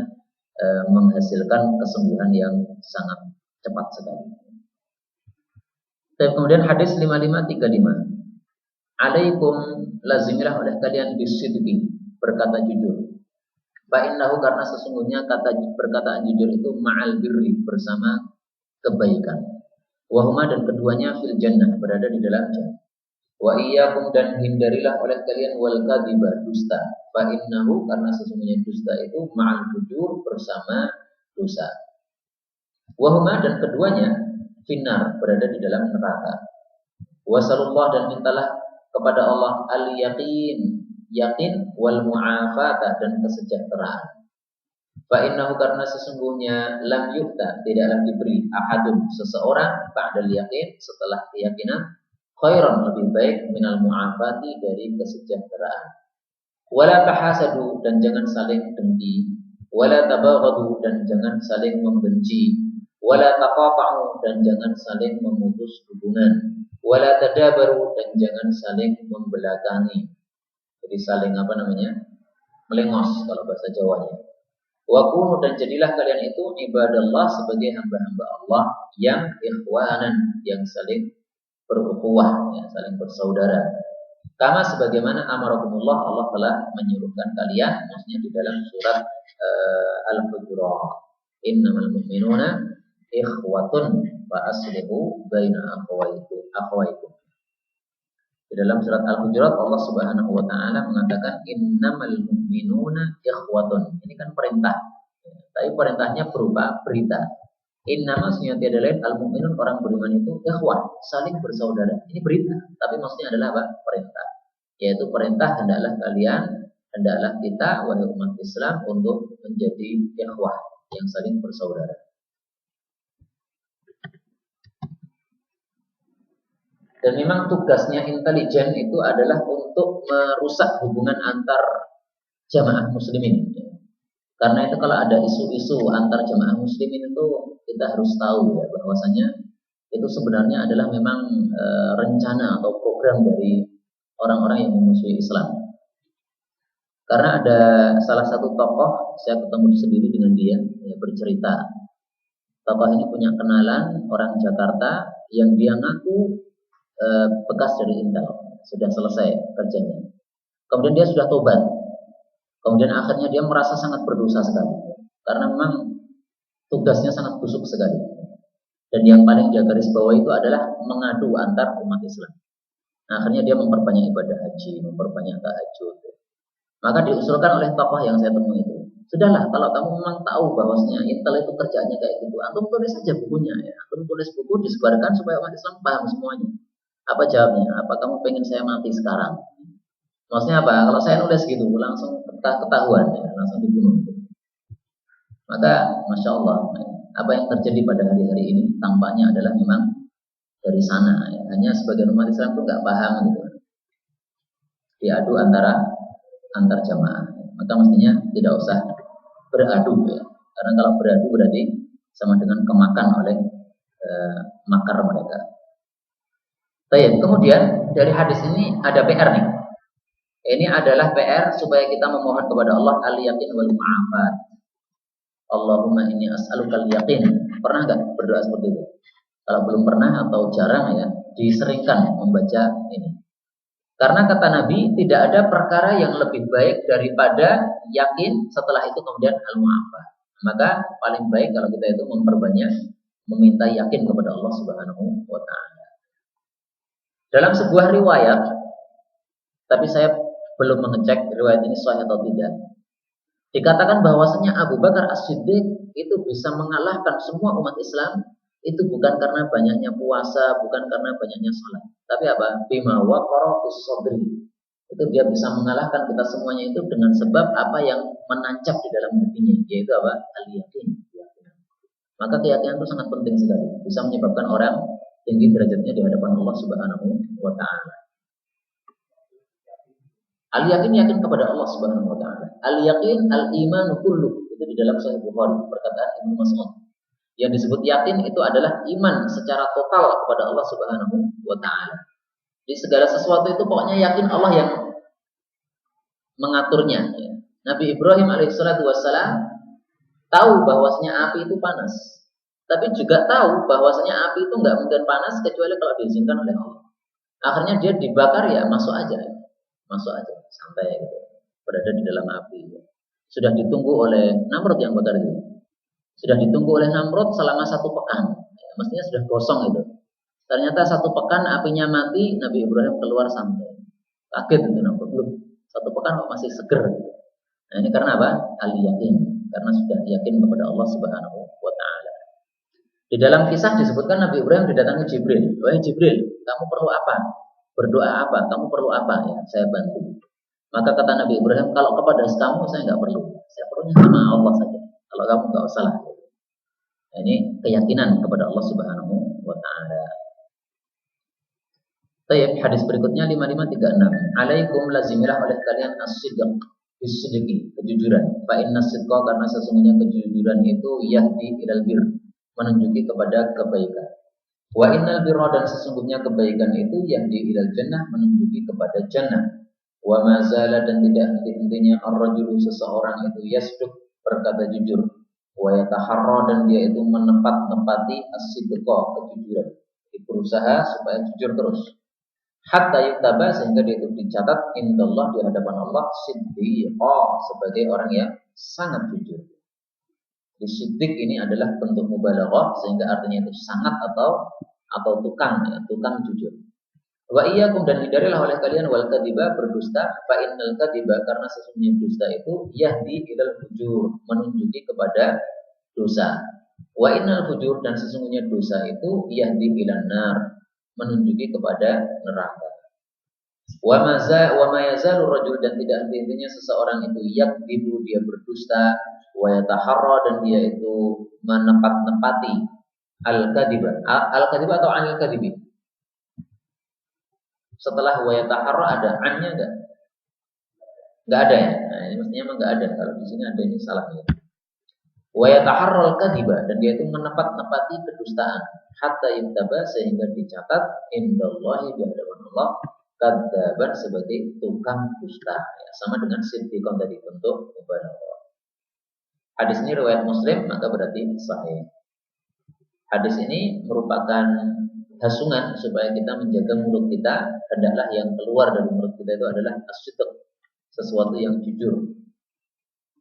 menghasilkan kesembuhan yang sangat cepat sekali. Dan kemudian hadis 5535. Alaikum, lazimilah oleh kalian bisidqi, berkata jujur. Fa'innahu, karena sesungguhnya perkataan jujur itu ma'al birri, bersama kebaikan. Wahuma, dan keduanya fil jannah, berada di dalam jannah. Wa iyyakum, dan hindarilah oleh kalian wal kadhiba, dusta. Fa innahu, karena sesungguhnya dusta itu ma'al fujur, bersama dosa. Wa huma, dan keduanya finnar, berada di dalam neraka. Wasallallahu, dan mintalah kepada Allah al yaqin, yakin, wal mu'afata, dan kesejahteraan. Fa innahu, karena sesungguhnya lam yukta, tidaklah diberi ahadun, seseorang, ba'dal yakin, setelah keyakinan, khairan, lebih baik, minal mu'afati, dari kesejahteraan. Wala tahasadu, dan jangan saling dengki. Wala tabaghadu, dan jangan saling membenci. Wala taqata'u, dan jangan saling memutus hubungan. Wala tadabaru, dan jangan saling membelakangi. Jadi saling melengos kalau bahasa Jawanya. Wa kunu, dan jadilah kalian itu ibadallah, sebagai hamba-hamba Allah yang ikhwanan, yang saling berukhuwah, ya, saling bersaudara. Kama, sebagaimana amarakumullah, Allah telah menyuruhkan kalian, maksudnya di dalam surat Al-Hujurat, innamal mu'minuna ikhwatun fa aslihu baina akhawaykum. Di dalam surat Al-Hujurat Allah Subhanahu wa taala mengatakan innamal mu'minuna ikhwatun. Ini kan perintah. Tapi perintahnya berupa berita. Inna, maksudnya tiada lain, al-mu'minun, orang beriman itu ikhwah, saling bersaudara. Ini berita, tapi maksudnya adalah apa? Perintah. Yaitu perintah, hendaklah kita wahai umat Islam untuk menjadi ikhwah, yang saling bersaudara. Dan memang tugasnya intelijen itu adalah untuk merusak hubungan antar jamaah muslimin. Karena itu kalau ada isu-isu antar jamaah muslimin itu kita harus tahu ya bahwasanya itu sebenarnya adalah memang rencana atau program dari orang-orang yang memusuhi Islam. Karena ada salah satu tokoh, saya ketemu sendiri dengan dia, ya, bercerita. Tokoh ini punya kenalan orang Jakarta yang dia ngaku bekas dari Intel, sudah selesai kerjanya. Kemudian dia sudah tobat. Kemudian akhirnya dia merasa sangat berdosa sekali, karena memang tugasnya sangat busuk sekali. Dan yang paling dia garis bawah itu adalah mengadu antar umat Islam. Nah, akhirnya dia memperbanyak ibadah haji, memperbanyak tahajud. Maka diusulkan oleh tokoh yang saya temui itu, sudahlah, kalau kamu memang tahu bahwasanya Intel itu kerjaannya kayak gitu, antum tulis saja bukunya, ya. Antum tulis buku, disebarkan supaya umat Islam paham semuanya. Apa jawabnya? Apa kamu pengen saya mati sekarang? Maksudnya apa? Kalau saya nulis gitu, langsung ketahuan, ya, langsung dibunuh. Maka, masya Allah, apa yang terjadi pada hari-hari ini tampaknya adalah memang dari sana. Ya. Hanya sebagian umat Islam itu nggak paham gitu. Diadu antar jamaah. Maka mestinya tidak usah beradu ya. Karena kalau beradu berarti sama dengan kemakan oleh makar mereka. Baik, kemudian dari hadis ini ada PR nih. Ini adalah PR supaya kita memohon kepada Allah al-yakin wal ma'afat. Allahumma inni as'alukal yakin. Pernah nggak berdoa seperti itu? Kalau belum pernah atau jarang ya, diseringkan membaca ini. Karena kata Nabi, tidak ada perkara yang lebih baik daripada yakin, setelah itu kemudian al-mu'afah. Maka paling baik kalau kita itu memperbanyak meminta yakin kepada Allah Subhanahu wa taala. Dalam sebuah riwayat, tapi saya belum mengecek riwayat ini sahih atau tidak, dikatakan bahwasanya Abu Bakar As-Siddiq itu bisa mengalahkan semua umat Islam. Itu bukan karena banyaknya puasa, bukan karena banyaknya salat, tapi apa? Bima waqara fis sadri. Itu dia bisa mengalahkan kita semuanya itu dengan sebab apa yang menancap di dalam hatinya, yaitu apa? Al-yakin. Maka keyakinan itu sangat penting sekali, bisa menyebabkan orang tinggi derajatnya di hadapan Allah Subhanahu wa taala. Al-yakin, yakin kepada Allah Subhanahu wa taala. Al-yakin al-iman kullu. Itu di dalam Sahih Bukhari, perkataan Ibnu Mas'ud. Yang disebut yakin itu adalah iman secara total kepada Allah Subhanahu wa taala. Di segala sesuatu itu pokoknya yakin Allah yang mengaturnya. Nabi Ibrahim alaihissalatu wassalam tahu bahwasanya api itu panas, tapi juga tahu bahwasanya api itu nggak mungkin panas kecuali kalau diizinkan oleh Allah. Akhirnya dia dibakar, ya masuk aja sampai gitu, berada di dalam api. Sudah ditunggu oleh Namrud yang bakar itu. Sudah ditunggu oleh Namrud selama 1 pekan. Ya, mestinya sudah gosong itu. Ternyata 1 pekan apinya mati, Nabi Ibrahim keluar santai. Kaget itu Namrud. 1 pekan kok masih seger. Nah, ini karena apa? Al-yakin. Karena sudah yakin kepada Allah Subhanahu wa taala. Di dalam kisah disebutkan Nabi Ibrahim didatangi Jibril. Wahai Jibril, kamu perlu apa? Berdoa apa? Kamu perlu apa? Ya, saya bantu. Maka kata Nabi Ibrahim, kalau kepada kamu saya nggak perlu. Saya perlunya sama Allah saja. Kalau kamu nggak usah lah. Nah, ini keyakinan kepada Allah Subhanahu wa taala. Baik, hadis berikutnya 5536. Alaikum lazimilah oleh kalian as-sidq, bis-sidqi, kejujuran. Fa inna sidqa, karena sesungguhnya kejujuran itu yahdi ilal bir, menunjuki kepada kebaikan. Wa innal birra, dan sesungguhnya kebaikan itu yahdi ilal jannah, menunjuki kepada jannah. Wa mazala, dan tidak henti-hentinya ar-rajulu, seseorang itu yasduq, berkata jujur. Wa yataharra, dan dia itu menepati as-sidqa, kejujuran. Dia berusaha supaya jujur terus. Hatta yuktaba, sehingga dia itu dicatat indallah, di hadapan Allah, siddiqa, sebagai orang yang sangat jujur. Di siddiq ini adalah bentuk mubalaghah, sehingga artinya itu sangat atau tukang, ya, tukang jujur. Wa iyyakum, dan hindarilah oleh kalian wal kadiba, berdusta. Fa innal kadiba, karena sesungguhnya dusta itu yahdi ilal fujur, menunjuki kepada dosa. Wa innal fujur, dan sesungguhnya dosa itu yahdi ilan nar, menunjuki kepada neraka. Wa ma yazalu rajul, dan tidak henti-hentinya seseorang itu yakdibu, dia berdusta. Wa yataharra, dan dia itu menepati al-kadiba. Al-kadiba atau al-kadibi? Setelah wa yataharra ada an-nya enggak? Enggak ada ya. Nah, ini mestinya memang enggak ada. Kalau di sini ada, ini salah ya. Wa yataharra al-kadiba, dan dia itu menepati kedustaan. Hatta yuktaba, sehingga dicatat indallahi, di hadapan Allah, kadzaban, sebagai tukang dusta. Ya, sama dengan siddiqon tadi, bentuk mubalaghah. Hadis ini riwayat Muslim, maka berarti sahih. Hadis ini merupakan hasungan supaya kita menjaga mulut kita. Hendaklah yang keluar dari mulut kita itu adalah as-sidq, sesuatu yang jujur.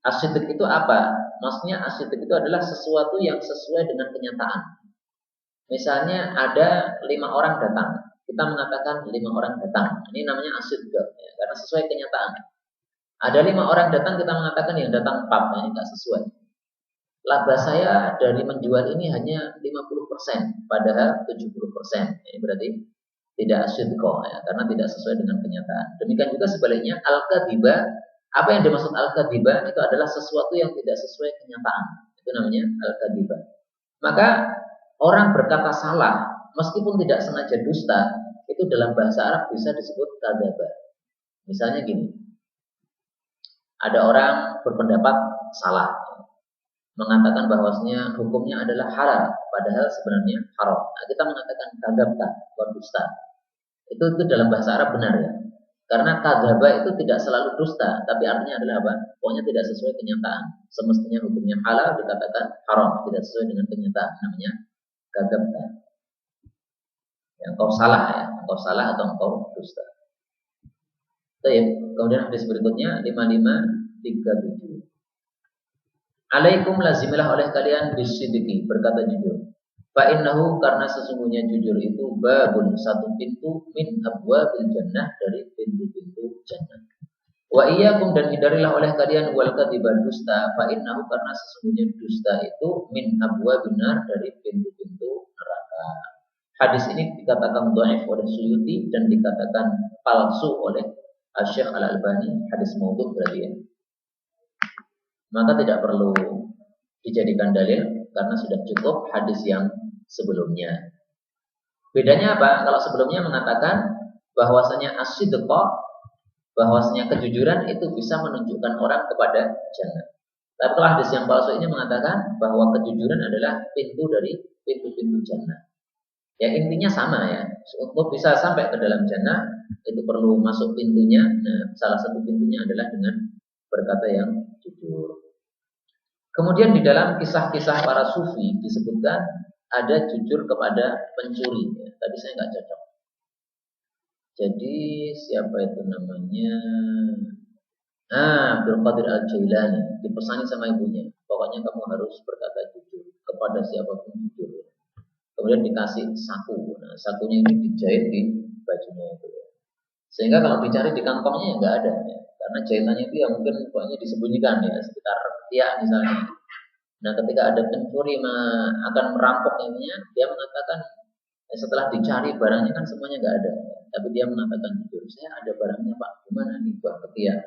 As-sidq itu apa? Maksudnya as-sidq itu adalah sesuatu yang sesuai dengan kenyataan. Misalnya ada 5 orang datang, kita mengatakan 5 orang datang. Ini namanya as-sidq, ya, karena sesuai kenyataan. Ada 5 orang datang, kita mengatakan yang datang 4, ini tidak sesuai. Laba saya dari menjual ini hanya 50%, padahal 70%. Ini berarti tidak asyidqo ya, karena tidak sesuai dengan kenyataan. Demikian juga sebaliknya al-kadhiba, apa yang dimaksud al-kadhiba itu adalah sesuatu yang tidak sesuai kenyataan. Itu namanya al-kadhiba. Maka orang berkata salah meskipun tidak sengaja dusta, itu dalam bahasa Arab bisa disebut kadzaba. Misalnya gini. Ada orang berpendapat salah, mengatakan bahwasanya hukumnya adalah halal, padahal sebenarnya haram. Nah, kita mengatakan kadzabta, dusta. Itu dalam bahasa Arab benar ya. Karena kadzaba itu tidak selalu dusta, tapi artinya adalah apa? Pokoknya tidak sesuai kenyataan. Semestinya hukumnya halal dikatakan haram, tidak sesuai dengan kenyataan. Namanya kadzabta. Ya, engkau salah ya, engkau salah atau engkau dusta. Baik, kemudian hadis berikutnya 5537. Alaikum lazimilah oleh kalian bisidiki, berkata jujur. Fa innahu, karena sesungguhnya jujur itu babun, satu pintu min abwabil jannah, dari pintu-pintu jannah. Wa iyyakum, dan hindarilah oleh kalian wal kadhiba, dusta. Fa innahu, karena sesungguhnya dusta itu min abwabil nar, dari pintu-pintu neraka. Hadis ini dikatakan dhaif oleh Suyuti dan dikatakan palsu oleh Syekh Al-Albani, hadis maudhu berarti ya. Maka tidak perlu dijadikan dalil karena sudah cukup hadis yang sebelumnya. Bedanya apa? Kalau sebelumnya mengatakan bahwasanya as-sidqa, bahwasanya kejujuran itu bisa menunjukkan orang kepada jannah. Tapi kalau hadis yang palsu ini mengatakan bahwa kejujuran adalah pintu dari pintu-pintu jannah. Ya intinya sama ya. Untuk bisa sampai ke dalam jannah itu perlu masuk pintunya. Nah, salah satu pintunya adalah dengan berkata yang jujur. Kemudian di dalam kisah-kisah para sufi disebutkan ada jujur kepada pencuri. Ya, tadi saya nggak cocok. Jadi siapa itu namanya? Abdul Qadir Al-Jailani dipesani sama ibunya. Pokoknya kamu harus berkata jujur kepada siapapun jujur. Kemudian dikasih saku. Nah, sakunya ini dijahit di bajunya itu. Sehingga kalau dicari di kantongnya ya nggak ada. Ya. Karena jahitannya itu ya mungkin pokoknya disembunyikan ya sekitar ketiak misalnya. Nah, ketika ada pencuri akan merampok ininya, dia mengatakan setelah dicari barangnya kan semuanya nggak ada. Ya. Tapi dia mengatakan jujur, saya ada barangnya Pak. Gimana nih buat ketiak?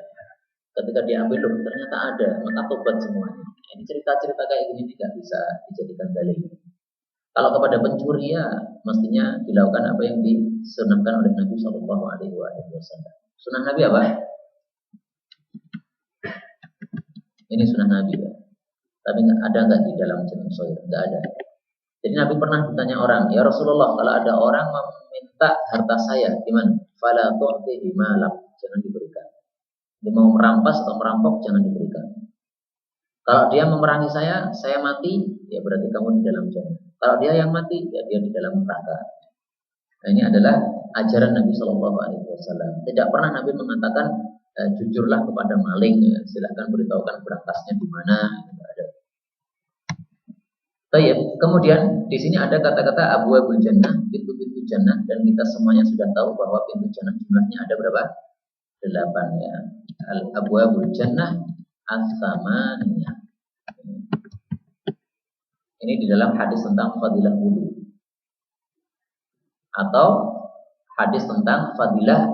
Ketika dia ambil loh, ternyata ada. Maka tobat semuanya. Ini cerita-cerita kayak gini tidak bisa dijadikan dalil. Kalau kepada pencuri ya mestinya dilakukan apa yang disunahkan oleh Nabi Shallallahu Alaihi Wasallam. Sunnah Nabi apa? Ini sunnah Nabi ya. Tapi ada nggak di dalam Jami' Shaghir? Nggak ada. Jadi Nabi pernah ditanya orang, ya Rasulullah, kalau ada orang meminta harta saya, gimana? Fala tu'tihi malam, jangan diberikan. Dia mau merampas atau merampok, jangan diberikan. Kalau dia memerangi saya mati, ya berarti kamu di dalam jannah. Kalau dia yang mati, ya dia di dalam neraka. Nah, ini adalah ajaran Nabi Shallallahu Alaihi Wasallam. Tidak pernah Nabi mengatakan jujurlah kepada maling, ya, silahkan beritahukan berangkasnya di mana. Tidak ada. Baik. Kemudian di sini ada kata-kata abwabul jannah, pintu-pintu jannah, dan kita semuanya sudah tahu bahwa pintu jannah jumlahnya ada berapa? 8 ya. Al abwabul jannah as-samaniyah. Ini di dalam hadis tentang fadilah wudu atau hadis tentang fadilah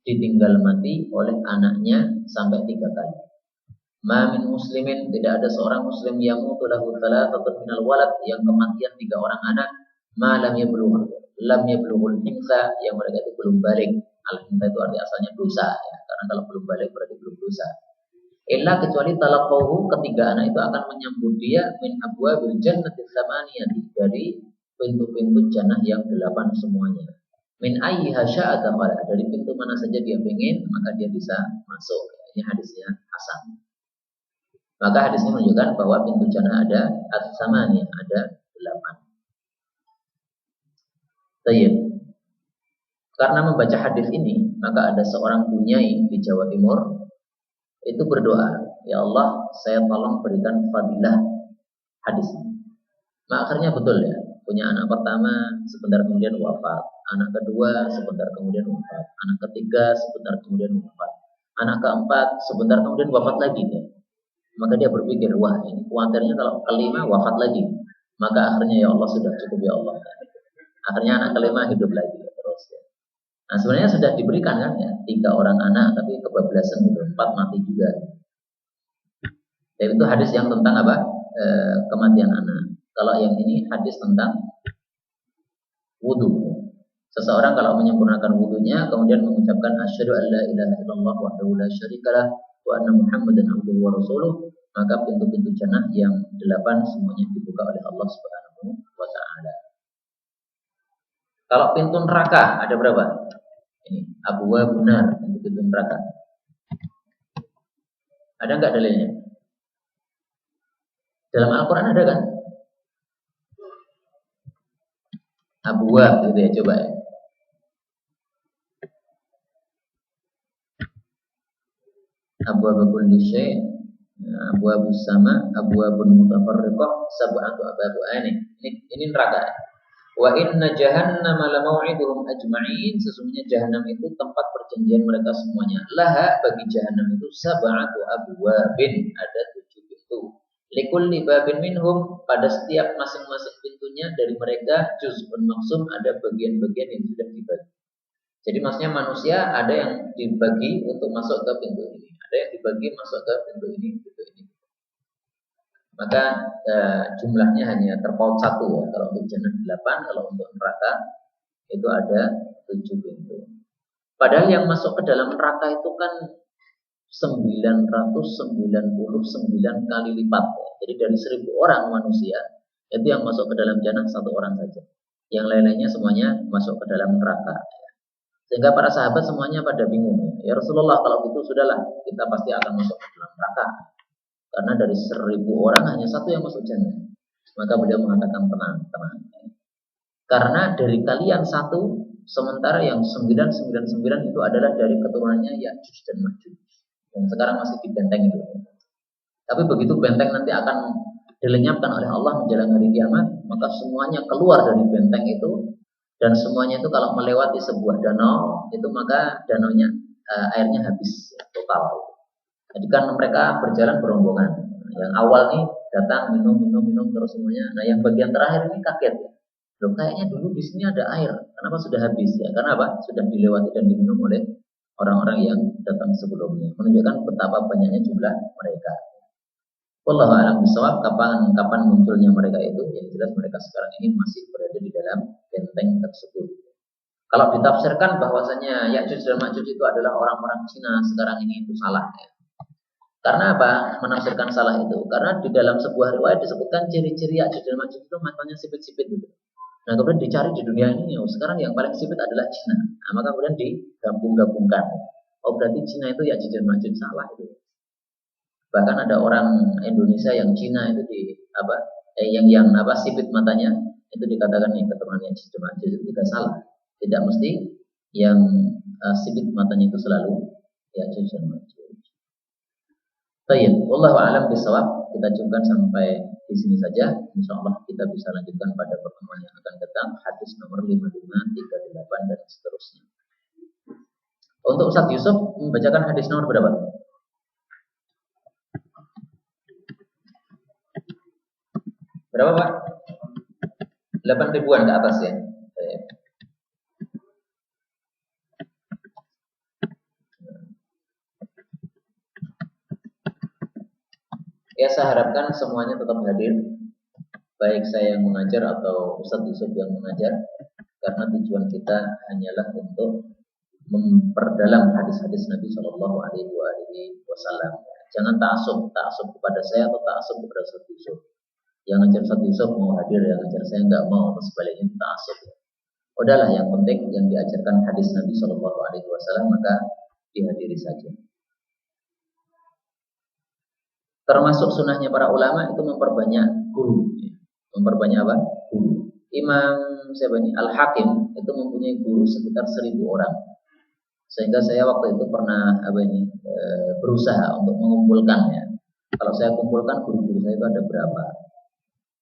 ditinggal mati oleh anaknya sampai 3 kali. Ma min muslimin, tidak ada seorang muslim yang mutulahu thalathatun minal walad, yang kematian 3 orang anak, ma lam yablughul himsa, yang mereka itu belum balik. Al-himsa itu arti asalnya dosa ya, karena kalau belum balik berarti belum dosa. Illa, kecuali talaqahu, ketiga anak itu akan menyambut dia min abwabil jannati tsamaniyati, dari pintu-pintu jannah yang 8 semuanya. Min ayyiha sya'a dakhala, dari pintu mana saja dia ingin maka dia bisa masuk. Ini hadisnya hasan. Maka hadis ini menunjukkan bahwa pintu jannah ada as-samaniyah, ada 8. Baik. Karena membaca hadis ini, maka ada seorang bunyai di Jawa Timur itu berdoa, ya Allah, saya tolong berikan fadilah hadis ini. Nah, akhirnya betul ya, punya anak pertama sebentar kemudian wafat, anak kedua sebentar kemudian wafat, anak ketiga sebentar kemudian wafat, anak keempat sebentar kemudian wafat lagi ya. Maka dia berpikir, wah ini khawatirnya kalau kelima wafat lagi. Maka akhirnya ya Allah, sudah cukup ya Allah. Akhirnya anak kelima hidup lagi terus ya. Nah sebenarnya sudah diberikan kan ya 3 orang anak tapi kebablasan gitu, 4 mati juga. Jadi itu hadis yang tentang apa? Kematian anak. Kalau yang ini hadis tentang wudu. Seseorang kalau menyempurnakan wudunya kemudian mengucapkan asyhadu an la ilaha illallah wahdahu la syarikalah wa anna muhammadan abduhu wa rasuluh, maka pintu-pintu jannah yang 8 semuanya dibuka oleh Allah Subhanahu wa taala. Kalau pintu neraka ada berapa? Ini abwa benar pintu neraka. Ada enggak dalilnya? Dalam Al-Qur'an ada kan? Abwa gitu ya, coba ya. Abwaba kulli syai', abwabus sama, abwabun mutafarriqah, sab'atu abwab. Ini neraka. Wa inna jahannama lamau'iduhum ajma'in, sesungguhnya jahannam itu tempat perjanjian mereka semuanya. Laha bagi jahannam itu sab'atu abwabin, ada 7 pintu. Likulli babin minhum, pada setiap masing-masing pintunya dari mereka juz'un maksum, ada bagian-bagian yang sudah dibagi. Jadi maksudnya manusia ada yang dibagi untuk masuk ke pintu ini, ada yang dibagi masuk ke pintu ini, pintu ini. Maka jumlahnya hanya terpaut 1 ya. Kalau untuk jannah 8, kalau untuk neraka itu ada 7 pintu. Padahal yang masuk ke dalam neraka itu kan 999 kali lipat ya. Jadi dari 1000 orang manusia itu yang masuk ke dalam jannah 1 orang saja. Yang lain-lainnya semuanya masuk ke dalam neraka. Sehingga para sahabat semuanya pada bingung. Ya Rasulullah, kalau gitu sudahlah, kita pasti akan masuk ke dalam neraka. Karena dari 1000 orang hanya 1 yang masuk jannah. Maka beliau mengatakan tenang. Karena dari kalian 1, sementara yang 999 itu adalah dari keturunannya Ya'juj dan Ma'juj. Yang sekarang masih di benteng itu. Tapi begitu benteng nanti akan dilenyapkan oleh Allah menjelang hari kiamat, maka semuanya keluar dari benteng itu. Dan semuanya itu kalau melewati sebuah danau itu maka danaunya airnya habis ya, total. Jadi kan mereka berjalan berombongan. Yang awal nih datang minum terus semuanya. Nah yang bagian terakhir ini kaget ya. Loh kayaknya dulu di sini ada air. Kenapa sudah habis ya? Karena apa? Sudah dilewati dan diminum oleh orang-orang yang datang sebelumnya. Menunjukkan betapa banyaknya jumlah mereka. Wallahu a'lam bishawab, kapan munculnya mereka itu, yang jelas mereka sekarang ini masih berada di dalam benteng tersebut. Kalau ditafsirkan bahwasanya Ya'juj dan Ma'juj itu adalah orang-orang Cina sekarang ini, itu salah ya. Karena apa? Menafsirkan salah itu karena di dalam sebuah riwayat disebutkan ciri-ciri Ya'juj dan Ma'juj itu matanya sipit-sipit gitu. Nah kemudian dicari di dunia ini, sekarang yang paling sipit adalah Cina. Nah, maka kemudian digabung-gabungkan. Oh berarti Cina itu Ya'juj dan Ma'juj, salah itu. Bahkan ada orang Indonesia yang Cina itu yang sipit matanya itu dikatakan nih keturunan yang Ya'juj, itu tidak salah. Tidak mesti yang sipit matanya itu selalu Ya'juj dan Ma'juj. Baik, wallahu a'lam bishawab. Kita cukupkan sampai di sini saja. Insyaallah kita bisa lanjutkan pada pertemuan yang akan datang, hadis nomor 55, 38 dan seterusnya. Untuk Ustaz Yusuf membacakan hadis nomor berapa? Berapa Pak? 8 ribuan ke atas ya. Ya saya harapkan semuanya tetap hadir, baik saya yang mengajar atau Ustaz Yusuf yang mengajar, karena tujuan kita hanyalah untuk memperdalam hadis-hadis Nabi Shallallahu Alaihi Wasallam. Jangan ta'assub kepada saya atau ta'assub kepada Ustaz Yusuf. Yang ngajar Ustaz Yusuf mau hadir, yang ngajar saya nggak mau, atau sebaliknya ta'assub. Udahlah, yang penting yang diajarkan hadis Nabi Shallallahu Alaihi Wasallam maka dihadiri saja. Termasuk sunnahnya para ulama itu memperbanyak guru. Memperbanyak apa? Guru. Imam Al-Hakim itu mempunyai guru sekitar 1000 orang. Sehingga saya waktu itu pernah berusaha untuk mengumpulkan ya. Kalau saya kumpulkan guru-guru saya itu ada berapa?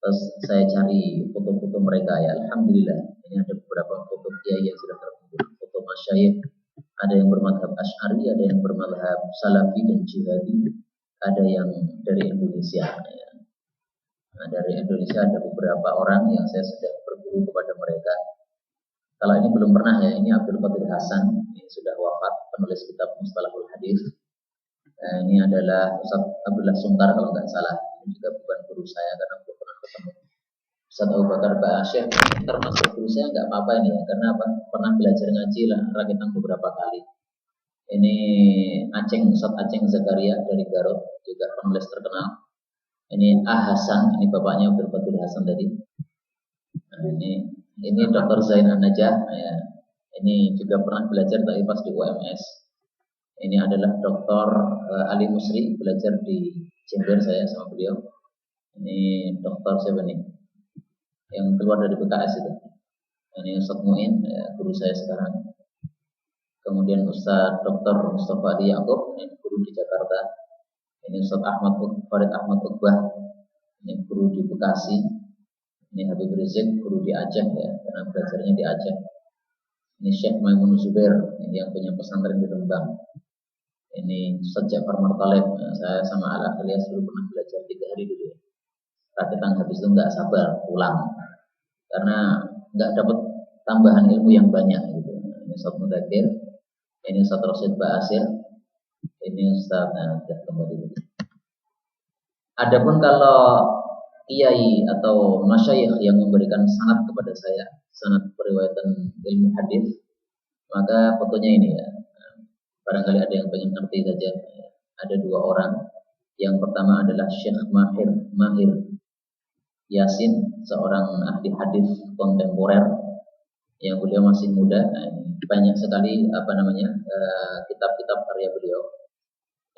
Terus saya cari foto-foto mereka ya. Alhamdulillah ini ada beberapa foto kiai yang sudah terkumpul. Foto masyayikh, ada yang bermadhab Asy'ari, ada yang bermadhab Salafi dan Jihadi, ada yang dari Indonesia ya. Nah, dari Indonesia ada beberapa orang yang saya sudah berguru kepada mereka. Kalau ini belum pernah ya, ini Abdul Qadir Hasan, ini sudah wafat, penulis kitab Mustalahul Hadis. Ini adalah Ustaz Abdullah Sungkar kalau nggak salah. Ini juga bukan guru saya karena belum pernah ketemu. Ustaz Abu Bakar Ba'asyir termasuk guru saya nggak apa-apa ini ya, karena apa? Pernah belajar ngaji lah rakitan beberapa kali. Ini Ustaz Aceng Zakaria dari Garut, juga penulis terkenal. Ini Hasan, ini bapaknya Abdul Qadir Hasan tadi. Nah, ini Dr. Zainal Najah, ya. Ini juga pernah belajar tapi pas di UMS. Ini adalah Dr. Ali Musri, belajar di Jember saya sama beliau. Ini Dr. siapa nih? Yang keluar dari BKS itu. Ini Ustaz Muin, ya, guru saya sekarang. Kemudian Ustaz Dr. Mustafa Adi Yaakob, ini guru di Jakarta. Ini Ustaz Farid Ahmad Uqbah, ini guru di Bekasi. Ini Habib Rizik, guru di Aceh ya, karena belajarnya di Aceh. Ini Syekh Maimun Zubair, ini yang punya pesantren di Rembang. Ini Ustaz Ja'far Martalib, saya sama Al Akhlias dulu pernah belajar 3 hari dulu ya. Rakitan habis itu nggak sabar pulang, karena nggak dapat tambahan ilmu yang banyak gitu. Ini Ustaz Mudakir, ini Ustaz Rasid Ba'asir, ini Ustaz sudah kembali dulu. Adapun kalau kiai atau masyayikh yang memberikan sanad kepada saya, sanad periwayatan ilmu hadis, maka fotonya ini ya. Barangkali ada yang pengen ngerti saja. Ada 2 orang. Yang pertama adalah Syekh Mahir Yasin, seorang ahli hadis kontemporer yang beliau masih muda. Banyak sekali kitab-kitab karya beliau.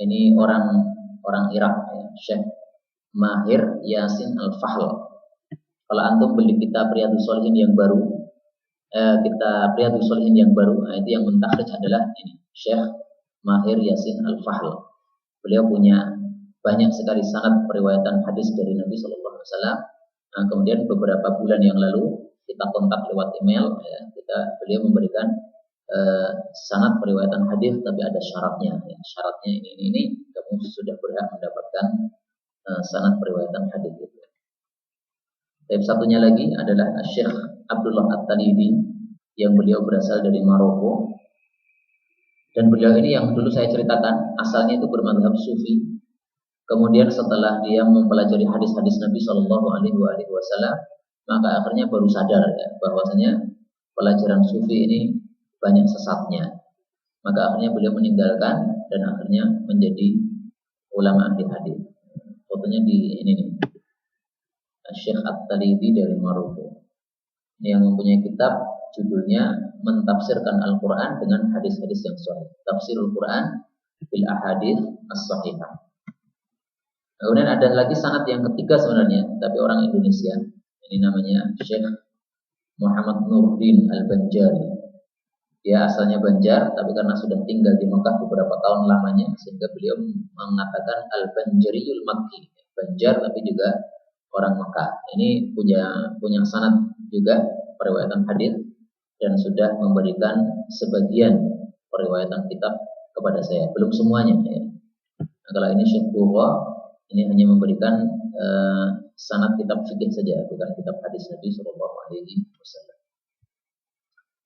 Ini orang Irak ya, Syekh Mahir Yasin Al-Fahl. Kalau antum beli kitab Riyadhus Shalihin yang baru, itu yang mentakhrij adalah ini, Syekh Mahir Yasin Al-Fahl. Beliau punya banyak sekali sanad periwayatan hadis dari Nabi Sallallahu Alaihi Wasallam. Nah, kemudian beberapa bulan yang lalu kita kontak lewat email, ya, beliau memberikan sanad periwayatan hadis, tapi ada syaratnya. Ya, syaratnya ini kamu sudah berhak mendapatkan sanad periwayatan hadis itu. Tapi satunya lagi adalah Syekh Abdullah At-Talibi yang beliau berasal dari Maroko. Dan beliau ini yang dulu saya ceritakan asalnya itu bermadzhab Sufi. Kemudian setelah dia mempelajari hadis-hadis Nabi Shallallahu Alaihi Wasallam, maka akhirnya baru sadar ya, bahwasanya pelajaran Sufi ini banyak sesatnya. Maka akhirnya beliau meninggalkan dan akhirnya menjadi ulama ahli hadis. Fotonya di ini nih, Syekh At-Talibi dari Maroko. Ini yang mempunyai kitab judulnya Mentafsirkan Al-Quran dengan Hadis-Hadis yang Sahih. Tafsirul Quran bil Ahadits As-Sahihah. Kemudian ada lagi sanad yang ketiga sebenarnya, tapi orang Indonesia. Ini namanya Syekh Muhammad Nurdin Al-Banjari. Dia asalnya Banjar, tapi karena sudah tinggal di Mekah beberapa tahun lamanya, sehingga beliau mengatakan Al-Banjariyul Makki. Banjar tapi juga orang Mekah. Ini punya sanad juga periwayatan hadis dan sudah memberikan sebagian periwayatan kitab kepada saya, belum semuanya ya. Nah, kalau ini Syekh Buwa, ini hanya memberikan sanad kitab fikih saja, bukan kitab hadis Nabi Sallallahu Alaihi Wasallam.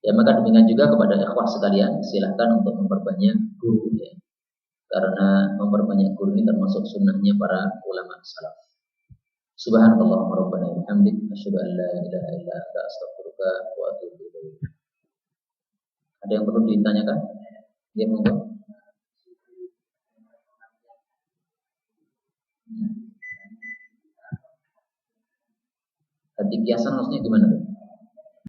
Ya, maka demikian juga kepada ikhwah sekalian, silahkan untuk memperbanyak guru ya, karena memperbanyak guru ini termasuk sunnahnya para ulama salaf. Subhanallah wa rabbana bihamdik, asyhadu an la ilaha illa anta, astaghfiruka wa atubu ilaik. Ada yang perlu ditanyakan? Ya, monggo. Hati kiasan maksudnya gimana tuh?